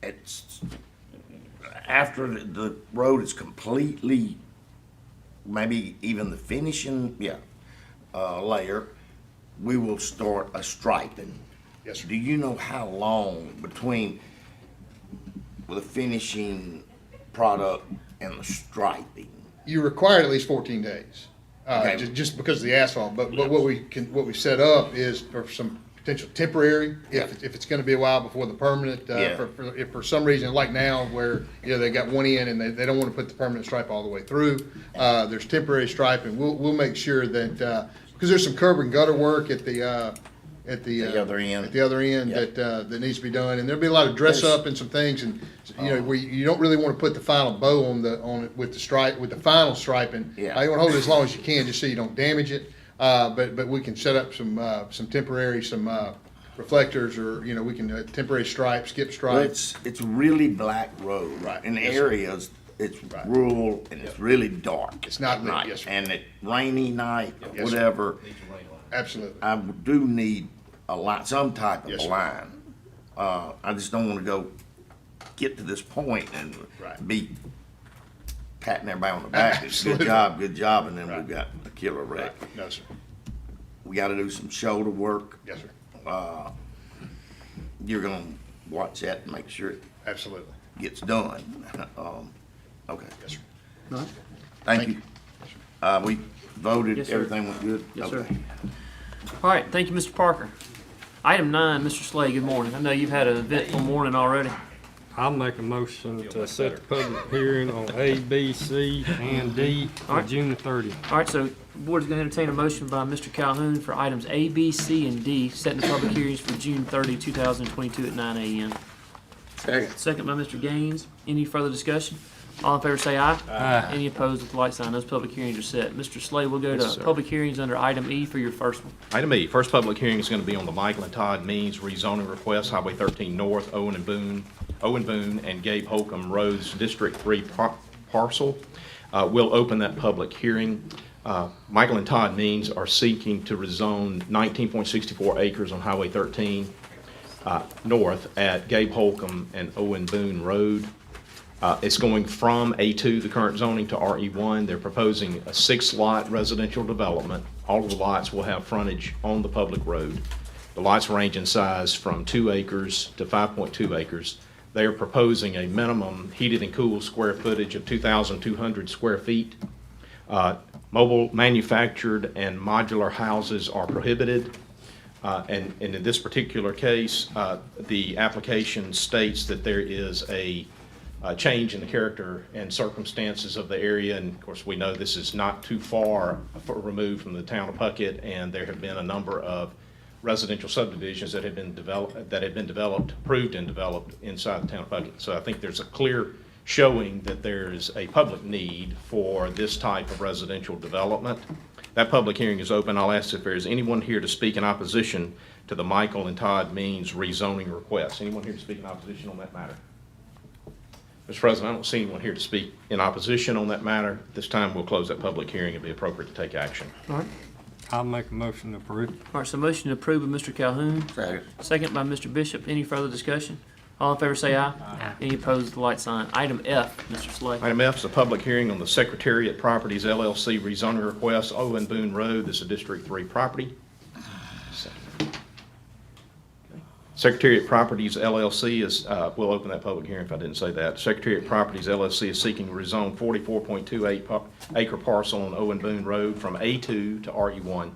It's after the road is completely, maybe even the finishing, layer, we will start a striping. Yes, sir. Do you know how long between the finishing product and the striping? You require at least 14 days, Okay. just because of the asphalt. But what we set up is for some potential temporary, if it's going to be a while before the permanent. If for some reason, like now, where they got one in and they don't want to put the permanent stripe all the way through, there's temporary striping. We'll make sure that because there's some curb and gutter work at the other end. At the other end that needs to be done, and there'll be a lot of dress up and some things, and where you don't really want to put the final bow on it with the stripe, with the final striping. You want to hold it as long as you can, just so you don't damage it. But we can set up some temporary reflectors, or we can temporary stripes, skip stripes. Well, it's really black road. Right. In Yes, areas, it's rural and it's really dark. It's not at lit, night. yes, sir. And at rainy night, or Yes, sir. whatever. Absolutely. I do need some type of Yes, a sir. line. I just don't want to get to this point and be patting everybody on the back. Absolutely. Good job, and then we've got a killer wreck. No, sir. We got to do some shoulder work. Yes, sir. You're gonna watch that and make sure it Absolutely. gets done. Okay. Yes, sir. All right. Thank you. We voted, Yes, sir. everything went good? Yes, Okay. sir. All right, thank you, Mr. Parker. Item 9, Mr. Slay, good morning. I know you've had an eventful morning already. I'll make a motion to set the public hearing on A, B, C, and D All for right. June the 30th. All right, so the board's going to entertain a motion by Mr. Calhoun for items A, B, C, and D, setting the public hearings for June 30, 2022 at 9 a.m. Second by Mr. Gaines. Any further discussion? All in favor say aye. Aye. Any opposed with the light sign? Those public hearings are set. Mr. Slay, we'll go Yes, to sir. public hearings under item E for your first one. Item E, first public hearing is going to be on the Michael and Todd Means rezoning request, Highway 13 North, Owen Boone, and Gabe Holcomb Roads, District 3 parcel. We'll open that public hearing. Michael and Todd Means are seeking to rezone 19.64 acres on Highway 13 north at Gabe Holcomb and Owen Boone Road. It's going from A2, the current zoning, to RE1. They're proposing a 6-lot residential development. All of the lots will have frontage on the public road. The lots range in size from 2 acres to 5.2 acres. They are proposing a minimum heated and cooled square footage of 2,200 square feet. Mobile manufactured and modular houses are prohibited. And in this particular case, the application states that there is a change in the character and circumstances of the area. And of course, we know this is not too far removed from the town of Puckett, and there have been a number of residential subdivisions that have been developed, approved and developed inside the town of Puckett. So I think there's a clear showing that there's a public need for this type of residential development. That public hearing is open. I'll ask if there's anyone here to speak in opposition to the Michael and Todd Means rezoning request. Anyone here to speak in opposition on that matter? Mr. President, I don't see anyone here to speak in opposition on that matter. This time we'll close that public hearing and be appropriate to take action. All right. I'll make a motion to approve. All right, so motion to approve by Mr. Calhoun. Second by Mr. Bishop. Any further discussion? All in favor say aye. Aye. Any opposed, the light sign. Item F, Mr. Slay. Item F is a public hearing on the Secretariat Properties LLC rezoning request, Owen Boone Road. This is a District 3 property. Secretariat Properties LLC is, we'll open that public hearing if I didn't say that. Secretariat Properties LLC is seeking to rezone 44.28 acre parcel on Owen Boone Road from A2 to RE1.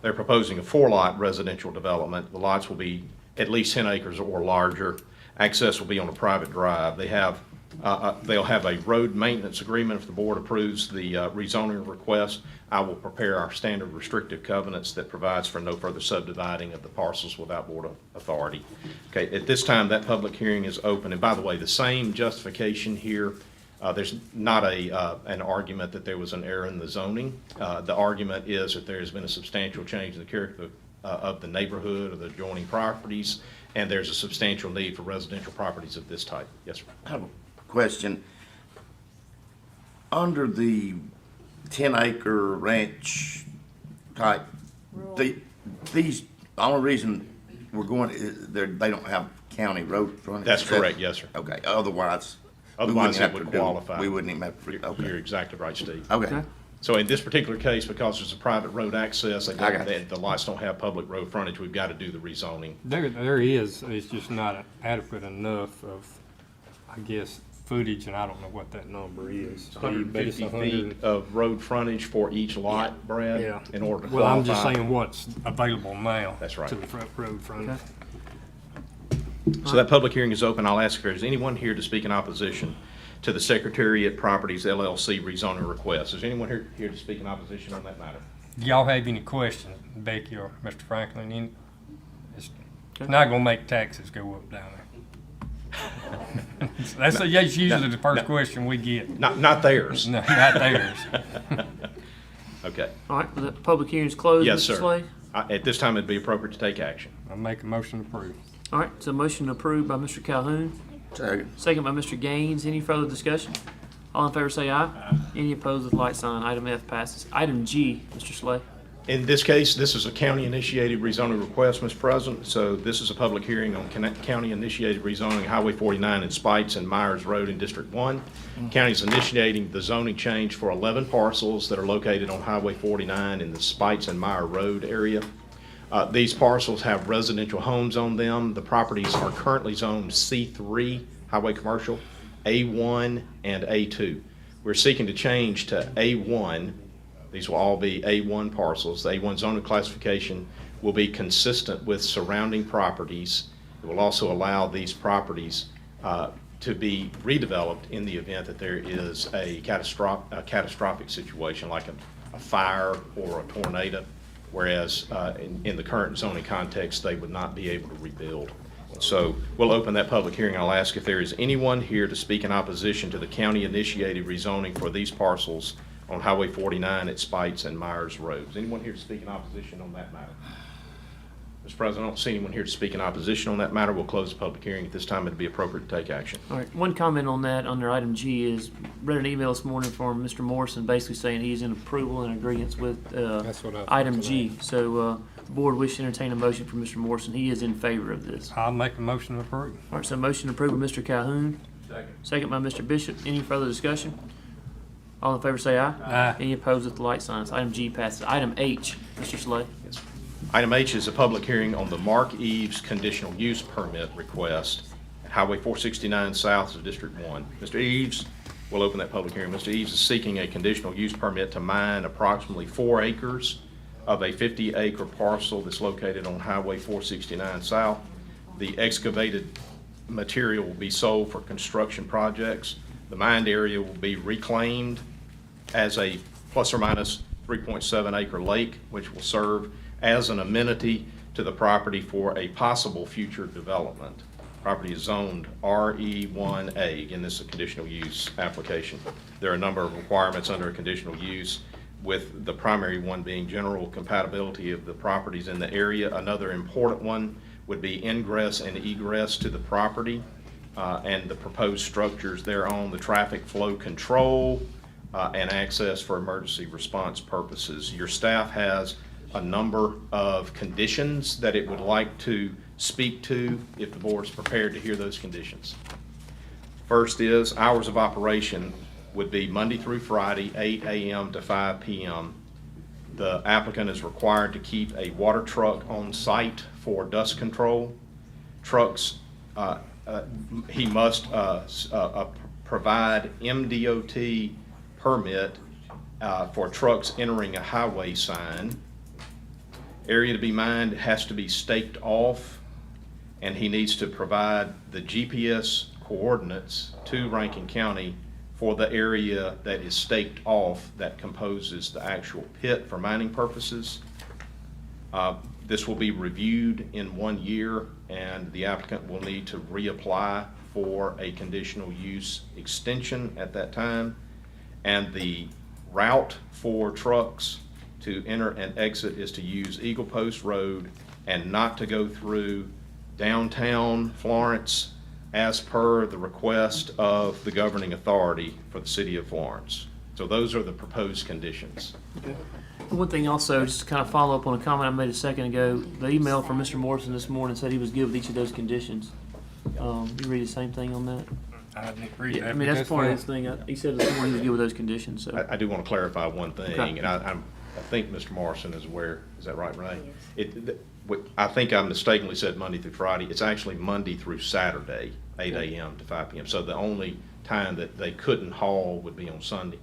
They're proposing a 4-lot residential development. The lots will be at least 10 acres or larger. Access will be on a private drive. They'll have a road maintenance agreement if the board approves the rezoning request. I will prepare our standard restrictive covenants that provides for no further subdividing of the parcels without board authority. Okay, at this time, that public hearing is open. And by the way, the same justification here. There's not an argument that there was an error in the zoning. The argument is that there has been a substantial change in the character of the neighborhood or the adjoining properties, and there's a substantial need for residential properties of this type. Yes, sir. I have a question. Under the 10-acre ranch type, the only reason we're going is they don't have county road frontage. That's correct, yes, sir. Okay, otherwise It would qualify. We wouldn't even have to. Okay. You're exactly right, Steve. Okay. So in this particular case, because there's a private road access, I got you. the lots don't have public road frontage, we've got to do the rezoning. There is, it's just not adequate enough of, I guess, footage, and I don't know what that number is. 150 feet of road frontage for each lot, Brad, Yeah. in order to Well, qualify. I'm just saying what's available now. That's right. To the front road frontage. So that public hearing is open. I'll ask if there's anyone here to speak in opposition to the Secretariat Properties LLC rezoning request. Is anyone here to speak in opposition on that matter? Do y'all have any questions, Becky or Mr. Franklin? It's not gonna make taxes go up down there. That's usually the first question we get. Not theirs. No, not theirs. Okay. All right, well, the public hearing is closed, Yes, Mr. sir. Slay. At this time, it'd be appropriate to take action. I'll make a motion to approve. All right, so motion approved by Mr. Calhoun. Second by Mr. Gaines. Any further discussion? All in favor say aye. Aye. Any opposed with light sign. Item F passes. Item G, Mr. Slay. In this case, this is a county-initiated rezoning request, Mr. President. So this is a public hearing on county-initiated rezoning Highway 49 in Spites and Myers Road in District 1. County's initiating the zoning change for 11 parcels that are located on Highway 49 in the Spites and Myers Road area. These parcels have residential homes on them. The properties are currently zoned C3, highway commercial, A1, and A2. We're seeking to change to A1. These will all be A1 parcels. The A1 zoning classification will be consistent with surrounding properties. It will also allow these properties to be redeveloped in the event that there is a catastrophic situation like a fire or a tornado, whereas in the current zoning context, they would not be able to rebuild. So we'll open that public hearing. I'll ask if there is anyone here to speak in opposition to the county-initiated rezoning for these parcels on Highway 49 at Spites and Myers Road. Is anyone here to speak in opposition on that matter? Mr. President, I don't see anyone here to speak in opposition on that matter. We'll close the public hearing. At this time, it'd be appropriate to take action. All right, one comment on that under item G is, read an email this morning from Mr. Morrison basically saying he's in approval and agreement with That's what I thought item today. G. So the board wishes to entertain a motion from Mr. Morrison. He is in favor of this. I'll make a motion to approve. All right, so motion approved by Mr. Calhoun. Second by Mr. Bishop. Any further discussion? All in favor say aye. Aye. Any opposed with the light signs. Item G passes. Item H, Mr. Slay. Item H is a public hearing on the Mark Eves conditional use permit request at Highway 469 South is District 1. Mr. Eves will open that public hearing. Mr. Eves is seeking a conditional use permit to mine approximately 4 acres of a 50-acre parcel that's located on Highway 469 South. The excavated material will be sold for construction projects. The mined area will be reclaimed as a plus or minus 3.7 acre lake, which will serve as an amenity to the property for a possible future development. Property is zoned RE1A. Again, this is a conditional use application. There are a number of requirements under a conditional use, with the primary one being general compatibility of the properties in the area. Another important one would be ingress and egress to the property and the proposed structures thereon, the traffic flow control, and access for emergency response purposes. Your staff has a number of conditions that it would like to speak to if the board's prepared to hear those conditions. First is hours of operation would be Monday through Friday, 8 a.m. to 5 p.m. The applicant is required to keep a water truck on site for dust control. Trucks, he must provide MDOT permit for trucks entering a highway sign. Area to be mined has to be staked off, and he needs to provide the GPS coordinates to Rankin County for the area that is staked off that composes the actual pit for mining purposes. This will be reviewed in 1 year, and the applicant will need to reapply for a conditional use extension at that time. And the route for trucks to enter and exit is to use Eagle Post Road and not to go through downtown Florence as per the request of the governing authority for the city of Florence. So those are the proposed conditions. One thing also, just to kind of follow up on a comment I made a second ago, the email from Mr. Morrison this morning said he was good with each of those conditions. You read the same thing on that? I didn't read that. I mean, that's part of his thing. He said this morning he was good with those conditions, so. I do want to clarify one thing, Okay. and I think Mr. Morrison is aware. Is that right, Renee? I think I mistakenly said Monday through Friday. It's actually Monday through Saturday, 8 a.m. to 5 p.m. So the only time that they couldn't haul would be on Sunday.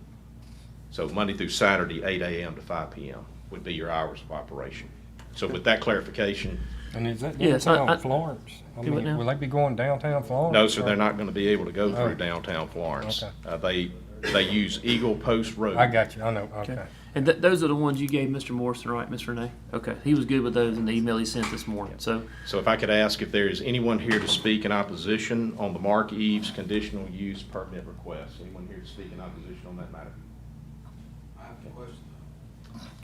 So Monday through Saturday, 8 a.m. to 5 p.m. would be your hours of operation. So with that clarification. And is that Yes, downtown Florence? I Do it mean, now? will they be going downtown Florence? No, sir, they're or- not going to be able to go Oh. through downtown Florence. Okay. They use Eagle Post Road. I got you, I know, okay. And those are the ones you gave Mr. Morrison, right, Ms. Renee? Okay, he was good with those in the email he sent this morning, so. So if I could ask if there is anyone here to speak in opposition on the Mark Eves conditional use permit request. Anyone here to speak in opposition on that matter? I have a question.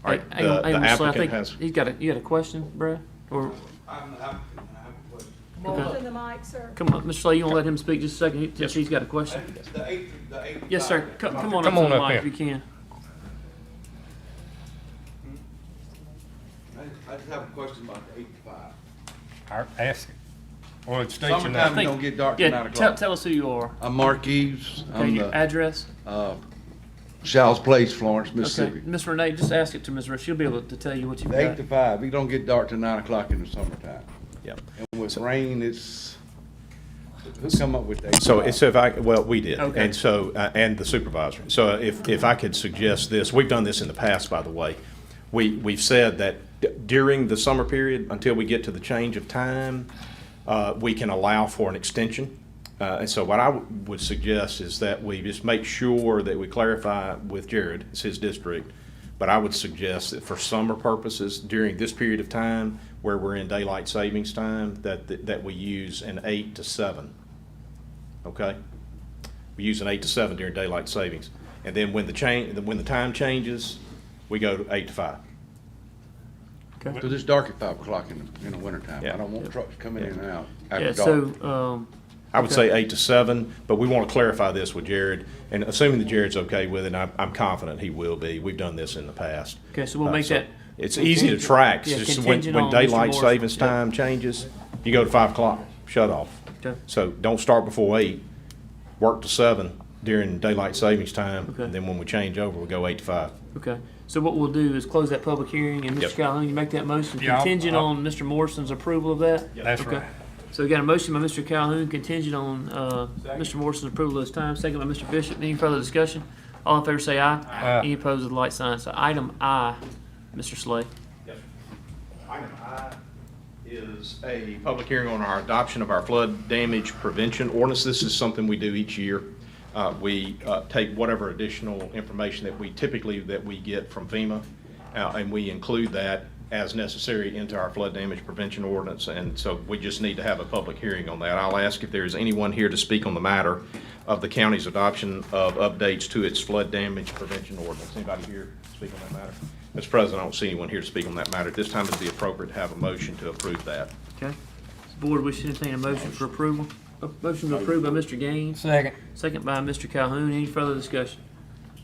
All right, Hang on, the Mr. Slay, I applicant think has. you got a question, Brad? Or, I'm the applicant, I have a question. Hold to the mic, sir. come on, Mr. Slay, you want to let him speak just a second, since he's got a question? The eight. Yes, sir, come on up Come to on the up mic if here. you can. I just have a question about the 8 to 5. Ask it. Well, it's stationary. Summertime, it don't get dark till 9 Yeah, o'clock. tell us who you are. I'm Mark Eves. Okay, I'm your the, address? Shaw's Place, Florence, Okay, Mississippi. Miss Renee, just ask it to Ms. Renee, she'll be able to tell you what you've The 8 got. to 5, it don't get dark till 9 o'clock in the summertime. Yep. And with rain, it's, who come up with that? So we did, Okay. and so, and the supervisor. So if I could suggest this, we've done this in the past, by the way. We've said that during the summer period, until we get to the change of time, we can allow for an extension. And so what I would suggest is that we just make sure that we clarify with Jared, it's his district, but I would suggest that for summer purposes, during this period of time, where we're in daylight savings time, that we use an 8 to 7. Okay? We use an 8 to 7 during daylight savings. And then when the time changes, we go to 8 to 5. Because it's dark at 5 o'clock in the wintertime. Yeah. I don't want trucks coming in and out Yeah, after dark. so, I would say 8 to 7, but we want to clarify this with Jared, and assuming that Jared's okay with it, and I'm confident he will be. We've done this in the past. okay, so we'll make that. It's easy to track. Yeah, It's just when contingent on Mr. daylight Morrison. savings Yep. time changes, you go to 5 o'clock, shut off. Okay. So don't start before 8, work to 7 during daylight savings time, Okay. and then when we change over, we go 8 to 5. Okay, so what we'll do is close that public hearing, and Mr. Yep. Calhoun, you make that motion Yeah, contingent I'll- on Mr. Morrison's approval of that? That's Okay. right. So we got a motion by Mr. Calhoun contingent on Mr. Morrison's approval this time, second by Mr. Bishop. Any further discussion? All in favor say aye. Aye. Any opposed with the light sign. So item I, Mr. Slay. Yes, sir. Item I is a public hearing on our adoption of our flood damage prevention ordinance. This is something we do each year. We take whatever additional information that we get from FEMA, and we include that as necessary into our flood damage prevention ordinance, and so we just need to have a public hearing on that. I'll ask if there is anyone here to speak on the matter of the county's adoption of updates to its flood damage prevention ordinance. Anybody here to speak on that matter? Mr. President, I don't see anyone here to speak on that matter. At this time, it'd be appropriate to have a motion to approve that. Okay. The board wishes to entertain a motion for approval. A motion to approve by Mr. Gaines. Second. Second by Mr. Calhoun. Any further discussion?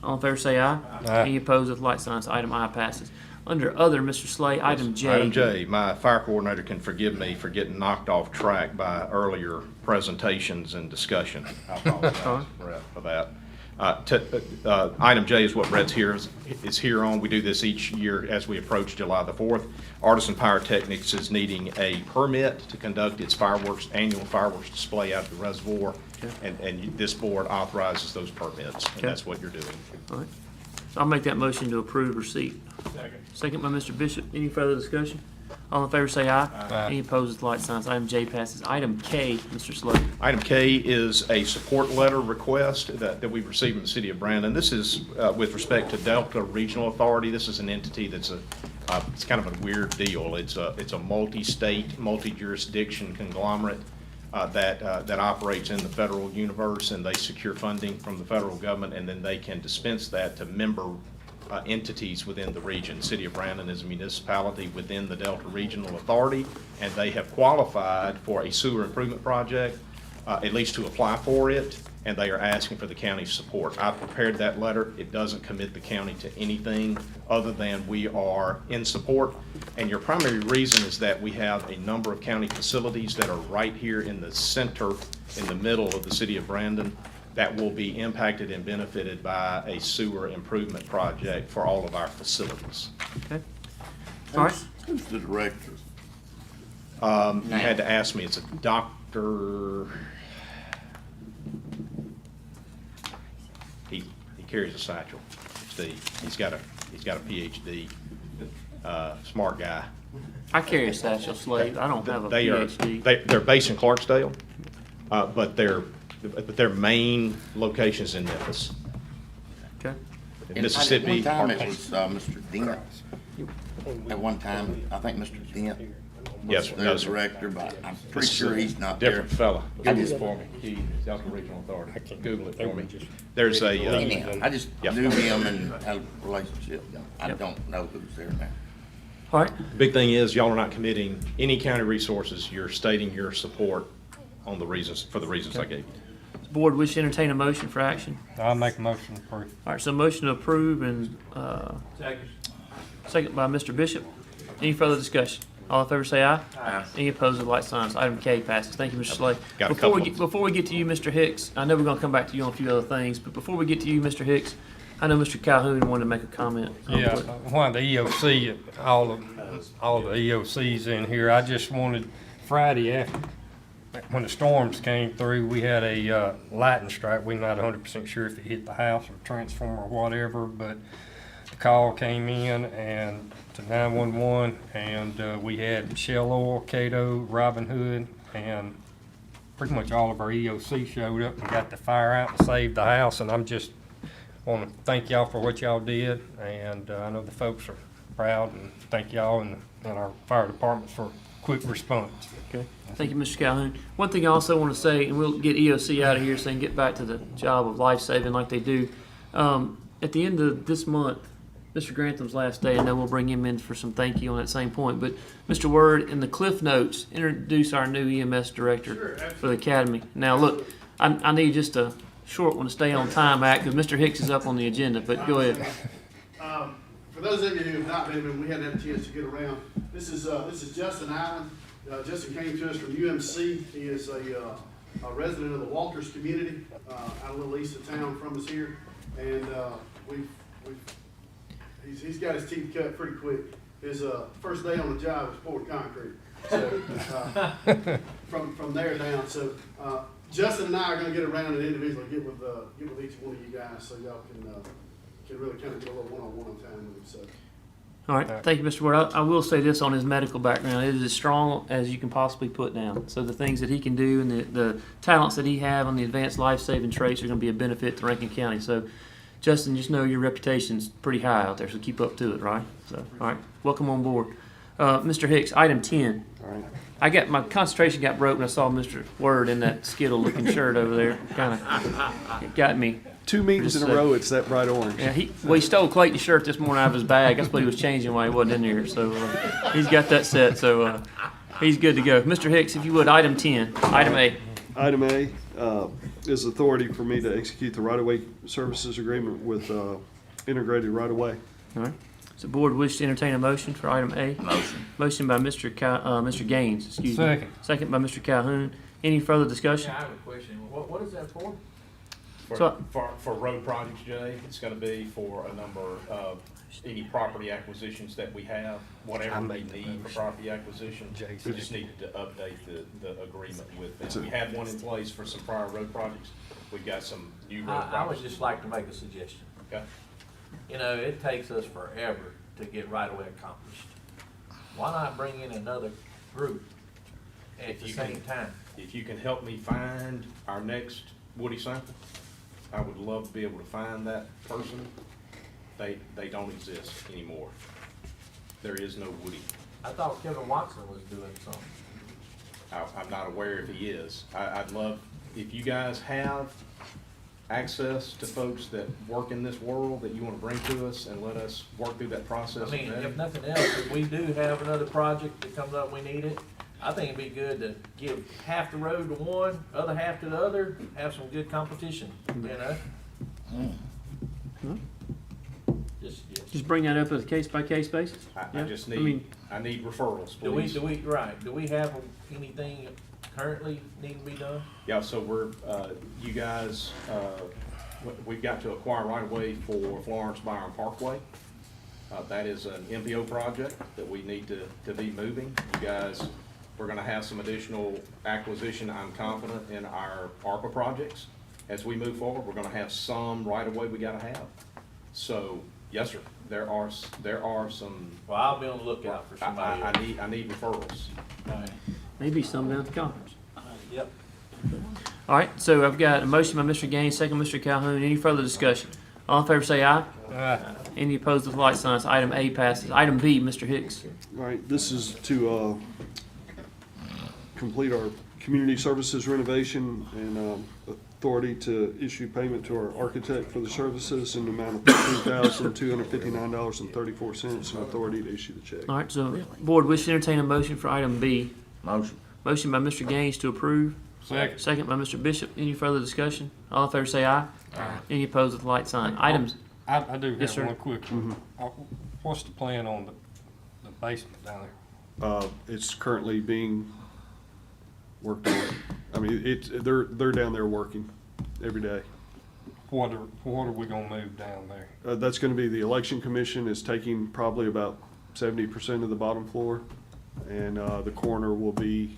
All in favor say aye. Aye. Any opposed with light signs. Item I passes. Under other, Mr. Slay, item J. Item J, my fire coordinator can forgive me for getting knocked off track by earlier presentations and discussion. I apologize, Brett, for that. Item J is what Brett's here on. We do this each year as we approach July the 4th. Artisan Pyrotechnics is needing a permit to conduct its annual fireworks display out at the reservoir, and this board authorizes those permits, and that's what you're doing. All right. So I'll make that motion to approve receipt. Second by Mr. Bishop. Any further discussion? All in favor say aye. Aye. Any opposed with light signs. Item J passes. Item K, Mr. Slay. Item K is a support letter request that we've received from the city of Brandon. This is with respect to Delta Regional Authority. This is an entity that's it's kind of a weird deal. It's a multi-state, multi-jurisdiction conglomerate that operates in the federal universe, and they secure funding from the federal government, and then they can dispense that to member entities within the region. City of Brandon is a municipality within the Delta Regional Authority, and they have qualified for a sewer improvement project, at least to apply for it, and they are asking for the county's support. I prepared that letter. It doesn't commit the county to anything other than we are in support, and your primary reason is that we have a number of county facilities that are right here in the center, in the middle of the city of Brandon, that will be impacted and benefited by a sewer improvement project for all of our facilities. Okay. All right. Who's the director? You had to ask me. It's a doctor. He carries a satchel. Steve. He's got a PhD. Smart guy. I carry a satchel, Slade. I don't have a PhD. They're based in Clarksdale, but their main location is in Memphis. Okay. In Mississippi. At one time it was Mr. Dent. At one time, I think Mr. Dent Yes, was no, their sir. director, but I'm pretty This is sure a he's not there. different fella. I Google just- it for me. He's Delta Regional Authority. Google it for me. There's a, Anyhow, I just Yeah. knew him and had a relationship. I Yep. don't know who's there now. All right. the big thing is y'all are not committing any county resources. You're stating your support on the reasons, for the reasons I gave you. The board wish to entertain a motion for action. I'll make a motion to approve. All right, so motion to approve and second by Mr. Bishop. Any further discussion? All in favor say aye. Aye. Any opposed with light signs. Item K passes. Thank you, Mr. Slade. Got a Before we couple. get to you, Mr. Hicks, I know we're gonna come back to you on a few other things, but before we get to you, Mr. Hicks, I know Mr. Calhoun wanted to make a comment. Yeah, one of the EOC, all the EOCs in here, I just wanted Friday after, when the storms came through, we had a lightning strike. We're not 100% sure if it hit the house or transformer or whatever, but the call came in and to 911, and we had Shell Oil, Cato, Robin Hood, and pretty much all of our EOC showed up and got the fire out and saved the house. And I'm just want to thank y'all for what y'all did, and I know the folks are proud, and thank y'all and our fire department for quick response. Okay. Thank you, Mr. Calhoun. One thing I also want to say, and we'll get EOC out of here so they can get back to the job of life saving like they do. At the end of this month, Mr. Grantham's last day, I know we'll bring him in for some thank you on that same point, but Mr. Word, in the Cliff Notes, introduce our new EMS director for the academy. Now, look, I need just a short one to stay on time, Act, because Mr. Hicks is up on the agenda, but go ahead. For those of you who have not been, we hadn't had a chance to get around. This is Justin Allen. Justin came to us from UMC. He is a resident of the Walters community, out a little east of town from us here, and he's got his teeth cut pretty quick. His first day on the job was pouring concrete. So, from there down, so, Justin and I are gonna get around and individually get with each one of you guys, so y'all can really kind of get a little one-on-one time with him, so. All right, thank you, Mr. Ward. I will say this on his medical background. It is as strong as you can possibly put down. So the things that he can do and the talents that he have on the advanced life-saving traits are going to be a benefit to Rankin County. So, Justin, just know your reputation's pretty high out there, so keep up to it, right? So, all right, welcome on board. Mr. Hicks, item 10. All right. My concentration got broke when I saw Mr. Word in that Skittle-looking shirt over there. Kind of, it got me. 2 meetings in a row, it's that bright orange. Yeah, he stole Clayton's shirt this morning out of his bag. That's what he was changing while he wasn't in here. So he's got that set. So he's good to go. Mr. Hicks, if you would, item 10, item A. Item A is authority for me to execute the right-of-way services agreement with Integrated Right-of-Way. All right. So the board wish to entertain a motion for item A. Motion. Motion by Mr. Gaines. Excuse me. Second. Second by Mr. Calhoun. Any further discussion? Yeah, I have a question. What is that for? For road projects, Jay, it's gonna be for a number of any property acquisitions that we have, whatever we need for property acquisition. We just needed to update the agreement with them. We had one in place for some prior road projects. We've got some new road projects. I would just like to make a suggestion. Okay. You know, it takes us forever to get right-of-way accomplished. Why not bring in another group at the same time? If you can help me find our next Woody sample, I would love to be able to find that person. They don't exist anymore. There is no Woody. I thought Kevin Watson was doing something. I'm not aware if he is. I'd love, if you guys have access to folks that work in this world that you want to bring to us and let us work through that process. I mean, if nothing else, if we do have another project that comes up, we need it, I think it'd be good to give half the road to one, other half to the other, have some good competition, you know? Just bring that up as a case-by-case basis? I just need, I need referrals, please. Do we have anything currently need to be done? Yeah, so we're, you guys, we've got to acquire right away for Florence Byron Parkway. That is an MPO project that we need to be moving. You guys, we're gonna have some additional acquisition, I'm confident, in our ARPA projects. As we move forward, we're gonna have some right away we gotta have. So, yes, sir, there are some. Well, I'll be on the lookout for somebody. I need referrals. Maybe some down at the conference. Yep. All right, so I've got a motion by Mr. Gaines, second by Mr. Calhoun. Any further discussion? All in favor say aye. Aye. Any opposed with light signs? Item A passes. Item B, Mr. Hicks. All right, this is to complete our community services renovation and authority to issue payment to our architect for the services in the amount of $13,259.34 and authority to issue the check. All right, so board wish to entertain a motion for item B. Motion. Motion by Mr. Gaines to approve. Second. Second by Mr. Bishop. Any further discussion? All in favor say aye. Aye. Any opposed with light sign? Items. I do Yes, have sir. one quick one. What's the plan on the basement down there? It's currently being worked on. I mean, they're down there working every day. What are we gonna move down there? That's gonna be the election commission is taking probably about 70% of the bottom floor. And the corner will be,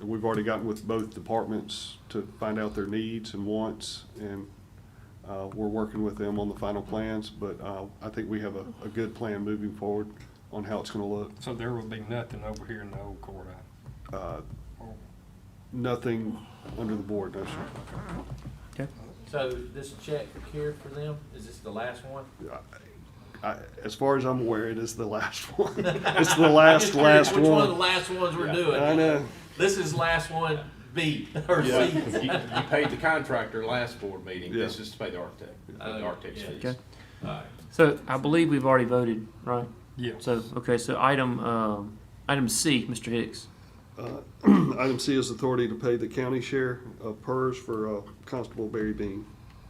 we've already gotten with both departments to find out their needs and wants. And we're working with them on the final plans, but I think we have a good plan moving forward on how it's gonna look. So there will be nothing over here in the old courthouse? Nothing under the board, no, sir. Okay. So this check here for them, is this the last one? As far as I'm aware, it is the last one. It's the last Which one. one of the last ones we're doing? I know. This is last one B or Yeah, C. you paid the contractor last board meeting. Yeah. This is to pay the architect. The architect's fees. Okay. All right. So I believe we've already voted, right? Yeah. So, okay, so item C, Mr. Hicks. Item C is authority to pay the county share of PERS for Constable Barry Bean.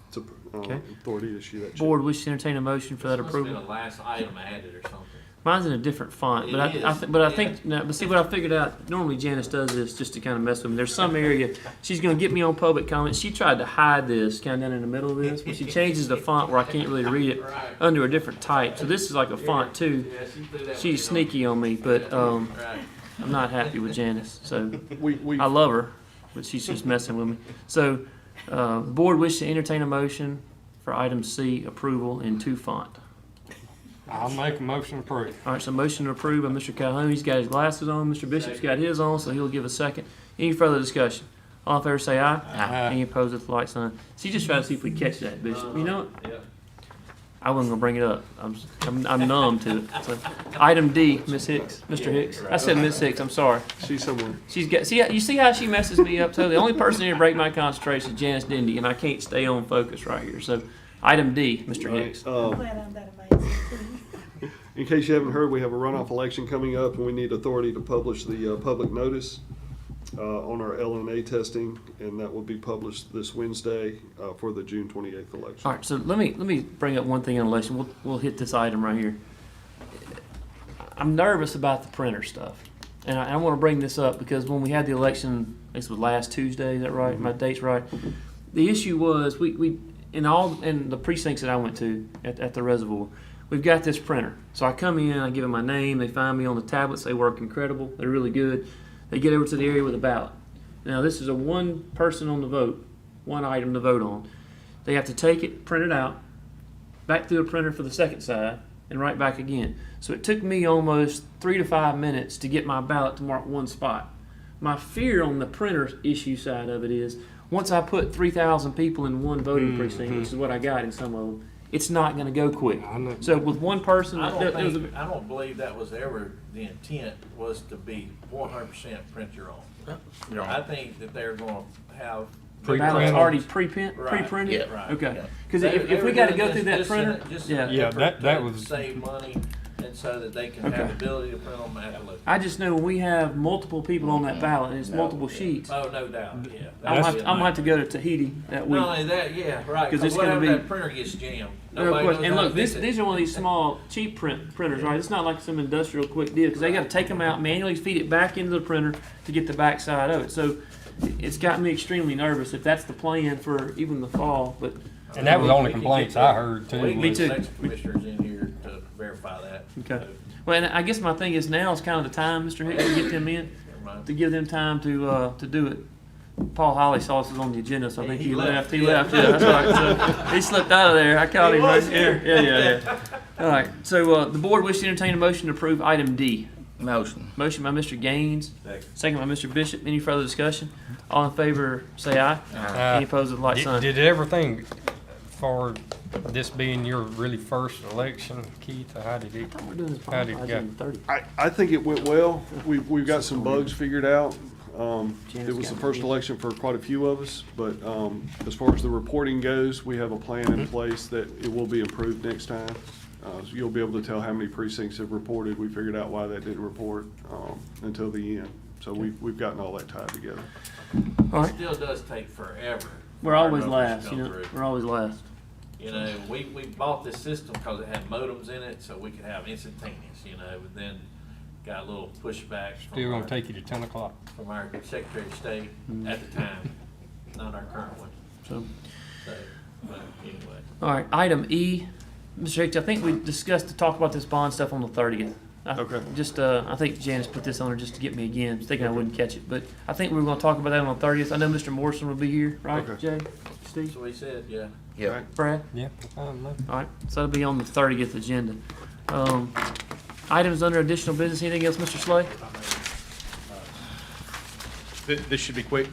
It's Okay. authority to issue that check. Board wish to entertain a motion for that Must have been approval. the last item added or something. Mine's in a different font, but It I is, think, no, but see what I figured out, normally Janice does this just to kind of mess with me. There's some area, she's gonna get me on public comments. She tried to hide this kind of down in the middle of this, but she changes the font where I can't really read it Right. under a different type. So this is like a font too. Yeah, she threw that She's one in sneaky on me, but, on. Right. I'm not happy with Janice, so We I love her, but she's just messing with me. So, the board wishes to entertain a motion for item C, approval in 2 font. I'll make a motion to approve. All right, so motion to approve by Mr. Calhoun. He's got his glasses on. Mr. Bishop's got his on, so he'll give a second. Any further discussion? All in favor say aye. Aye. Any opposed with the light sign. So you just try to see if we catch that, Bishop. You know what? Yeah. I wasn't gonna bring it up. I'm numb to it. So, item D, Miss Hicks, Mr. Hicks. I said Miss Hicks. I'm sorry. see someone. She's got. See, you see how she messes me up. So the only person here to break my concentration is Janice Dindy, and I can't stay on focus right here. So, item D, Mr. Hicks. Glad I'm that amazing. In case you haven't heard, we have a runoff election coming up, and we need authority to publish the public notice on our LNA testing, and that will be published this Wednesday for the June 28th election. All right. So let me bring up one thing on election. We'll hit this item right here. I'm nervous about the printer stuff, and I want to bring this up because when we had the election, this was last Tuesday. Is that right? Mm-hmm. My date's right. The issue was we in the precincts that I went to at the reservoir. We've got this printer. So I come in, I give them my name, they find me on the tablets, they work incredible, they're really good. They get over to the area with a ballot. Now this is a one person on the vote, one item to vote on. They have to take it, print it out, back through the printer for the second side, and right back again. So it took me almost 3 to 5 minutes to get my ballot to mark one spot. My fear on the printer issue side of it is, once I put 3,000 people in one voting precinct, which is what I got in some of them, it's not going to go quick. So with one person, I there was I don't believe that was ever the intent, was to be 100% print your own. I think that they're going to have the ballot's already pre-printed. Yeah, right. Okay. Yeah. Because They if we were got to doing go through that this printer, just yeah. Yeah, that was- save money, and so that they can have Okay. the ability to print them at the location. I just know when we have multiple people on that ballot and it's multiple sheets, Oh, no doubt, yeah. I'm going to have to go to Tahiti that week. Not only that, yeah, right, 'Cause it's because gonna whatever be- that printer gets jammed. No nobody question. knows And how look, to fix it. these are one of these small, cheap printers, right? It's not like some industrial quick deal because they got to take them out, manually feed it back into the printer to get the back side of it. So it's got me extremely nervous if that's the plan for even the fall. But And that was the only We can complaints get I that. heard too. We can Me get too. election commissioners in here to verify that. Okay. Well, and I guess my thing is now is kind of the time, Mr. Hicks, to get them in, to give them time to do it. Paul Holly saw us was on the agenda, so I think he left. He left. Yeah, that's right. So he slipped out of there. I caught him right here. Yeah. All right. So the board wishes to entertain a motion to approve item D. Motion. Motion by Mr. Gaines, second by Mr. Bishop. Any further discussion? All in favor, say aye. Any opposed with the light sign? Did everything for this being your really first election, Keith? Or how did it? We're doing this How did it go? 30. I think it went well. We've got some bugs figured out. Janice It was got the first it. election for quite a few of us, but as far as the reporting goes, we have a plan in place that it will be improved next time. So you'll be able to tell how many precincts have reported. We figured out why that didn't report until the end. So we've gotten all that tied together. All It right. still does take forever. We're for our always numbers to last, come you know. through. We're always last. You know, we bought this system because it had modems in it, so we could have instantaneous, you know, but then got a little pushback Still gonna take you to 10 o'clock. from our Secretary of State at the time, not our current one. So, So, but anyway. all right. Item E, Mr. Hicks. I think we discussed to talk about this bond stuff on the 30th. Okay. Just, I think Janice put this on her just to get me again, thinking I wouldn't catch it. But I think we were going to talk about that on the 30th. I know Mr. Morrison will be here, right, Okay. Jay? Steve? That's what he said, yeah. Yeah. Brad? Yeah. I don't know. All right, so it'll be on the 30th agenda. Items under additional business, anything else, Mr. Slay? This should be quick.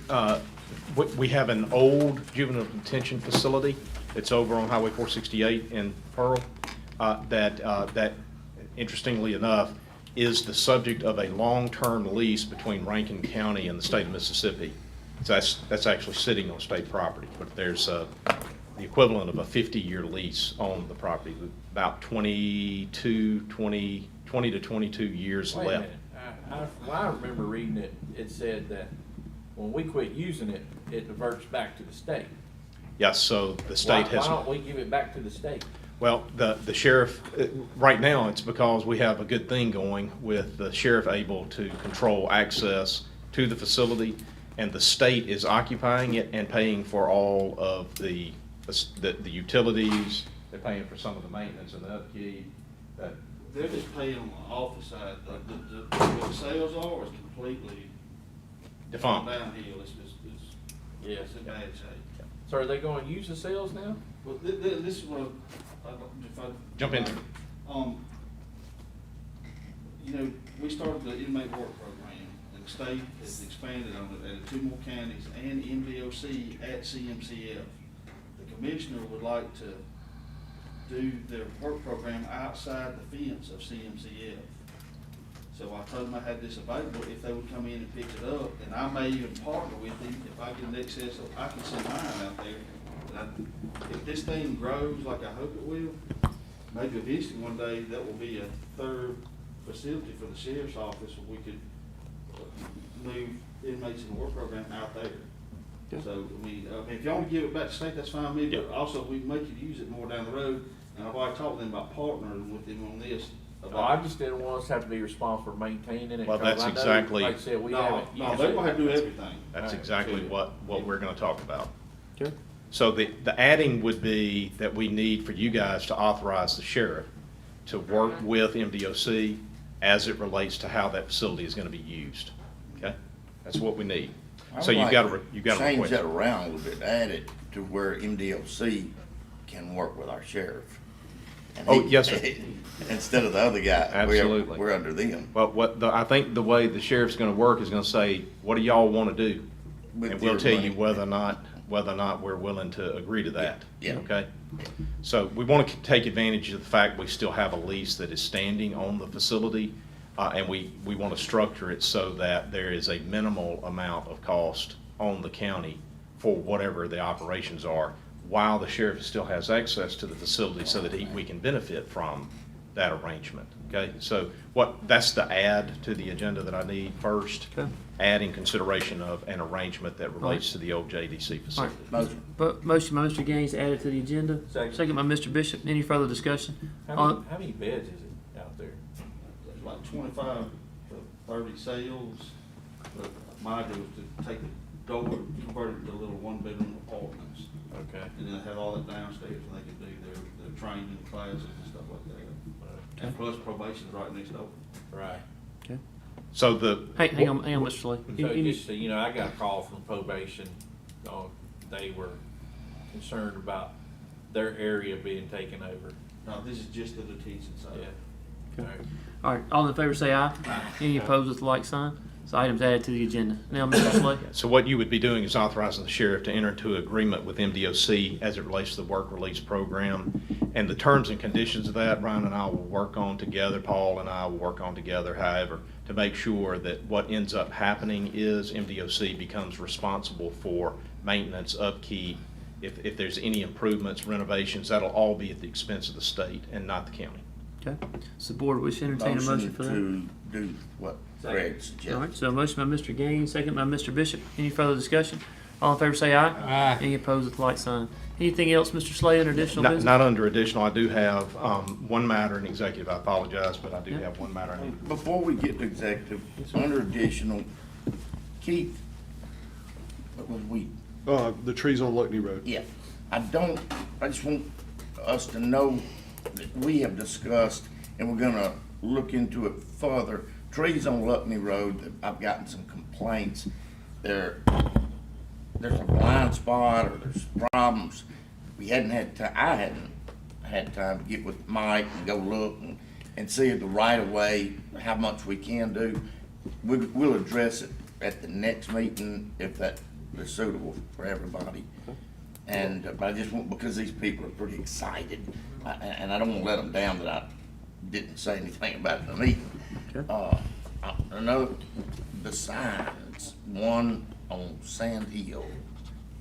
We have an old juvenile detention facility. It's over on Highway 468 in Pearl. That interestingly enough is the subject of a long-term lease between Rankin County and the state of Mississippi. So that's actually sitting on state property, but there's the equivalent of a 50-year lease on the property, about 20 to 22 years Wait a left. minute. I remember reading it, it said that when we quit using it, it reverts back to the state. Yes, so the state has. Why don't we give it back to the state? Well, the sheriff, right now, it's because we have a good thing going with the sheriff able to control access to the facility, and the state is occupying it and paying for all of the utilities. They're paying for some of the maintenance and the upkeep. they're just paying on the office side. What the sales are is completely Defunct. downhill. It's in bad shape. So are they going to use the sales now? Well, this is what if I. Jump in. You know, we started the inmate work program, and the state has expanded on it, added 2 more counties and MDOC at CMCF. The commissioner would like to do their work program outside the fence of CMCF. So I told them I had this available if they would come in and pick it up, and I may even partner with them if I get an excess of, I can send mine out there. If this thing grows like I hope it will, maybe eventually one day that will be a 3rd facility for the sheriff's office where we could move inmates in the work program out there. So if y'all want to give it back to state, that's fine with me, but also we can make you use it more down the road. And I've already talked to them about partnering with them on this. I just didn't want us to have to be responsible for maintaining it. Well, 'cause that's I know, exactly- Like I said, we No, haven't they're used gonna it. have to do everything. That's Right. exactly what we're gonna talk about. Okay. So the adding would be that we need for you guys to authorize the sheriff to work with MDOC as it relates to how that facility is gonna be used. Okay? That's what we need. So you've got to Change request. that around a little bit, add it to where MDOC can work with our sheriff. And Oh, yes, sir. Instead of the other guy. Absolutely. We're under them. Well, I think the way the sheriff's gonna work is gonna say, what do y'all wanna do? With And we'll your tell you money. whether or not we're willing to agree to that. Yeah. Okay? So we want to take advantage of the fact we still have a lease that is standing on the facility, and we want to structure it so that there is a minimal amount of cost on the county for whatever the operations are, while the sheriff still has access to the facility so that we can benefit from that arrangement. Okay? So that's the add to the agenda that I need first. Okay. Adding consideration of an arrangement that relates to the old JDC facility. Motion. But motion by Mr. Gaines added to the agenda. Second. By Mr. Bishop. Any further discussion? How many beds is it out there? There's like 25 to 30 sales. But my idea was to take the door, convert it to little 1-bedroom apartments. Okay. And then have all that downstairs and they can do their training classes and stuff like that. And plus probation's right next door. Right. Okay. So the. Hang on, Mr. Slay. So just so you know, I got a call from probation. They were concerned about their area being taken over. No, this is just the detention side. Yeah. Okay. All right, all in favor say aye. Any opposed with the like sign? So items added to the agenda. Now, Mr. Slay. So what you would be doing is authorizing the sheriff to enter into agreement with MDOC as it relates to the work release program. And the terms and conditions of that, Brian and I will work on together, Paul and I will work on together, however, to make sure that what ends up happening is MDOC becomes responsible for maintenance, upkeep. If there's any improvements, renovations, that'll all be at the expense of the state and not the county. Okay. So board, we should entertain a motion for that. To do what Greg All suggested. right, so a motion by Mr. Gaines, second by Mr. Bishop. Any further discussion? All in favor say aye. Aye. Any opposed with the like sign? Anything else, Mr. Slay, under additional business? Not under additional, I do have one matter in executive, I apologize, but I do Yeah. have one matter I need. Before we get to executive, under additional, Keith, what was we, The trees on Luckney Road. yeah, I just want us to know that we have discussed, and we're gonna look into it further. Trees on Luckney Road, I've gotten some complaints. There's a blind spot or there's problems. I hadn't had time to get with Mike and go look and see the right of way, how much we can do. We'll address it at the next meeting if that is suitable for everybody. And, but I just want, because these people are pretty excited, and I don't want to let them down that I didn't say anything about it in the meeting. Okay. I know the signs, one on Sand Hill,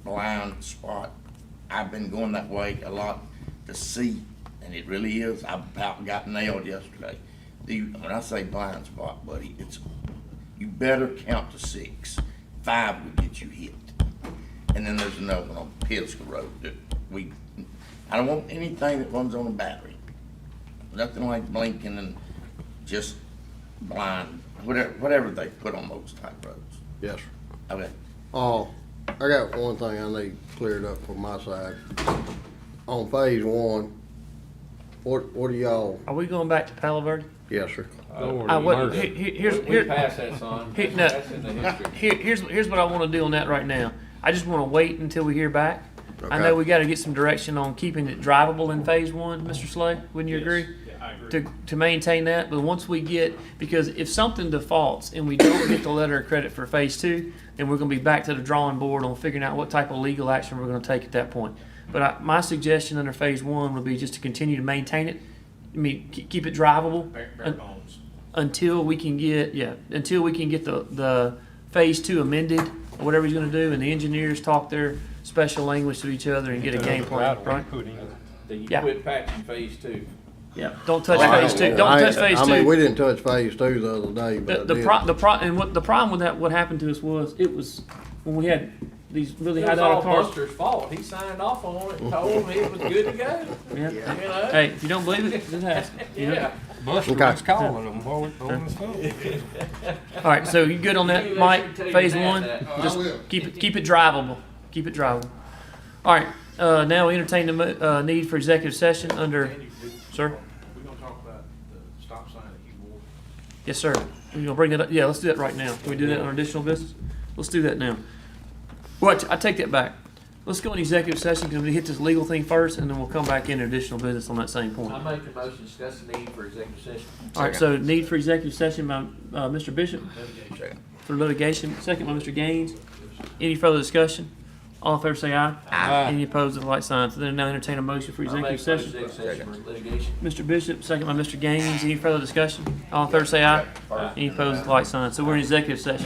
blind spot. I've been going that way a lot to see, and it really is. I about got nailed yesterday. When I say blind spot, buddy, you better count to 6. 5 would get you hit. And then there's another one on Pisgah Road that I don't want anything that runs on a battery. Nothing like blinking and just blind, whatever they put on those type roads. Yes, sir. Okay. I got one thing I need cleared up from my side. On phase 1, What do y'all, Are we going back to Palo Verde? yes, sir. Here's pass that, son. no, That's in the history. here's what I want to do on that right now. I just want to wait until we hear back. I know Okay. we got to get some direction on keeping it drivable in phase one, Mr. Slay. Wouldn't you agree? Yeah, I agree. To maintain that, but once we get, because if something defaults and we don't get the letter of credit for phase two, then we're going to be back to the drawing board on figuring out what type of legal action we're going to take at that point. But my suggestion under phase one would be just to continue to maintain it. I mean, keep it drivable. Bare bones. Until we can get the phase two amended, or whatever he's gonna do, and the engineers talk their special language to each other and get a game plan, right? That you Yeah. quit patching phase two. Yeah, don't touch phase two, don't touch phase I mean, we two. didn't touch phase two the other day, but The problem with that, what happened to us was, it was, when we had these really It high was dollar all cars. Buster's fault. He signed off on it and told me it was good to go. Yeah. You know? Hey, if you don't believe it, just ask. You know? Yeah. Buster Okay. was calling them while we on the phone. All right, so you good on that, Maybe they Mike? should tell you Phase that, one? that. I Just will. keep it drivable. Keep it drivable. All right, now we entertain the need for executive session under, sir? We're gonna talk about the stop sign at Hugh Ward. Yes, sir. We're gonna bring that up. Yeah, let's do that right now. Can we do that on additional business? Let's do that now. Well, I take that back. Let's go in executive session, because we hit this legal thing first, and then we'll come back in additional business on that same point. I make a motion to discuss the need for executive session. All right, so need for executive session by Mr. Bishop for litigation, second by Mr. Gaines. Any further discussion? All in favor say aye. Aye. Any opposed with the light sign. So then now entertain a motion for I make executive a motion session. to executive session for litigation. Mr. Bishop, second by Mr. Gaines. Any further discussion? All in favor say aye. Any opposed with the light sign. So we're in executive session.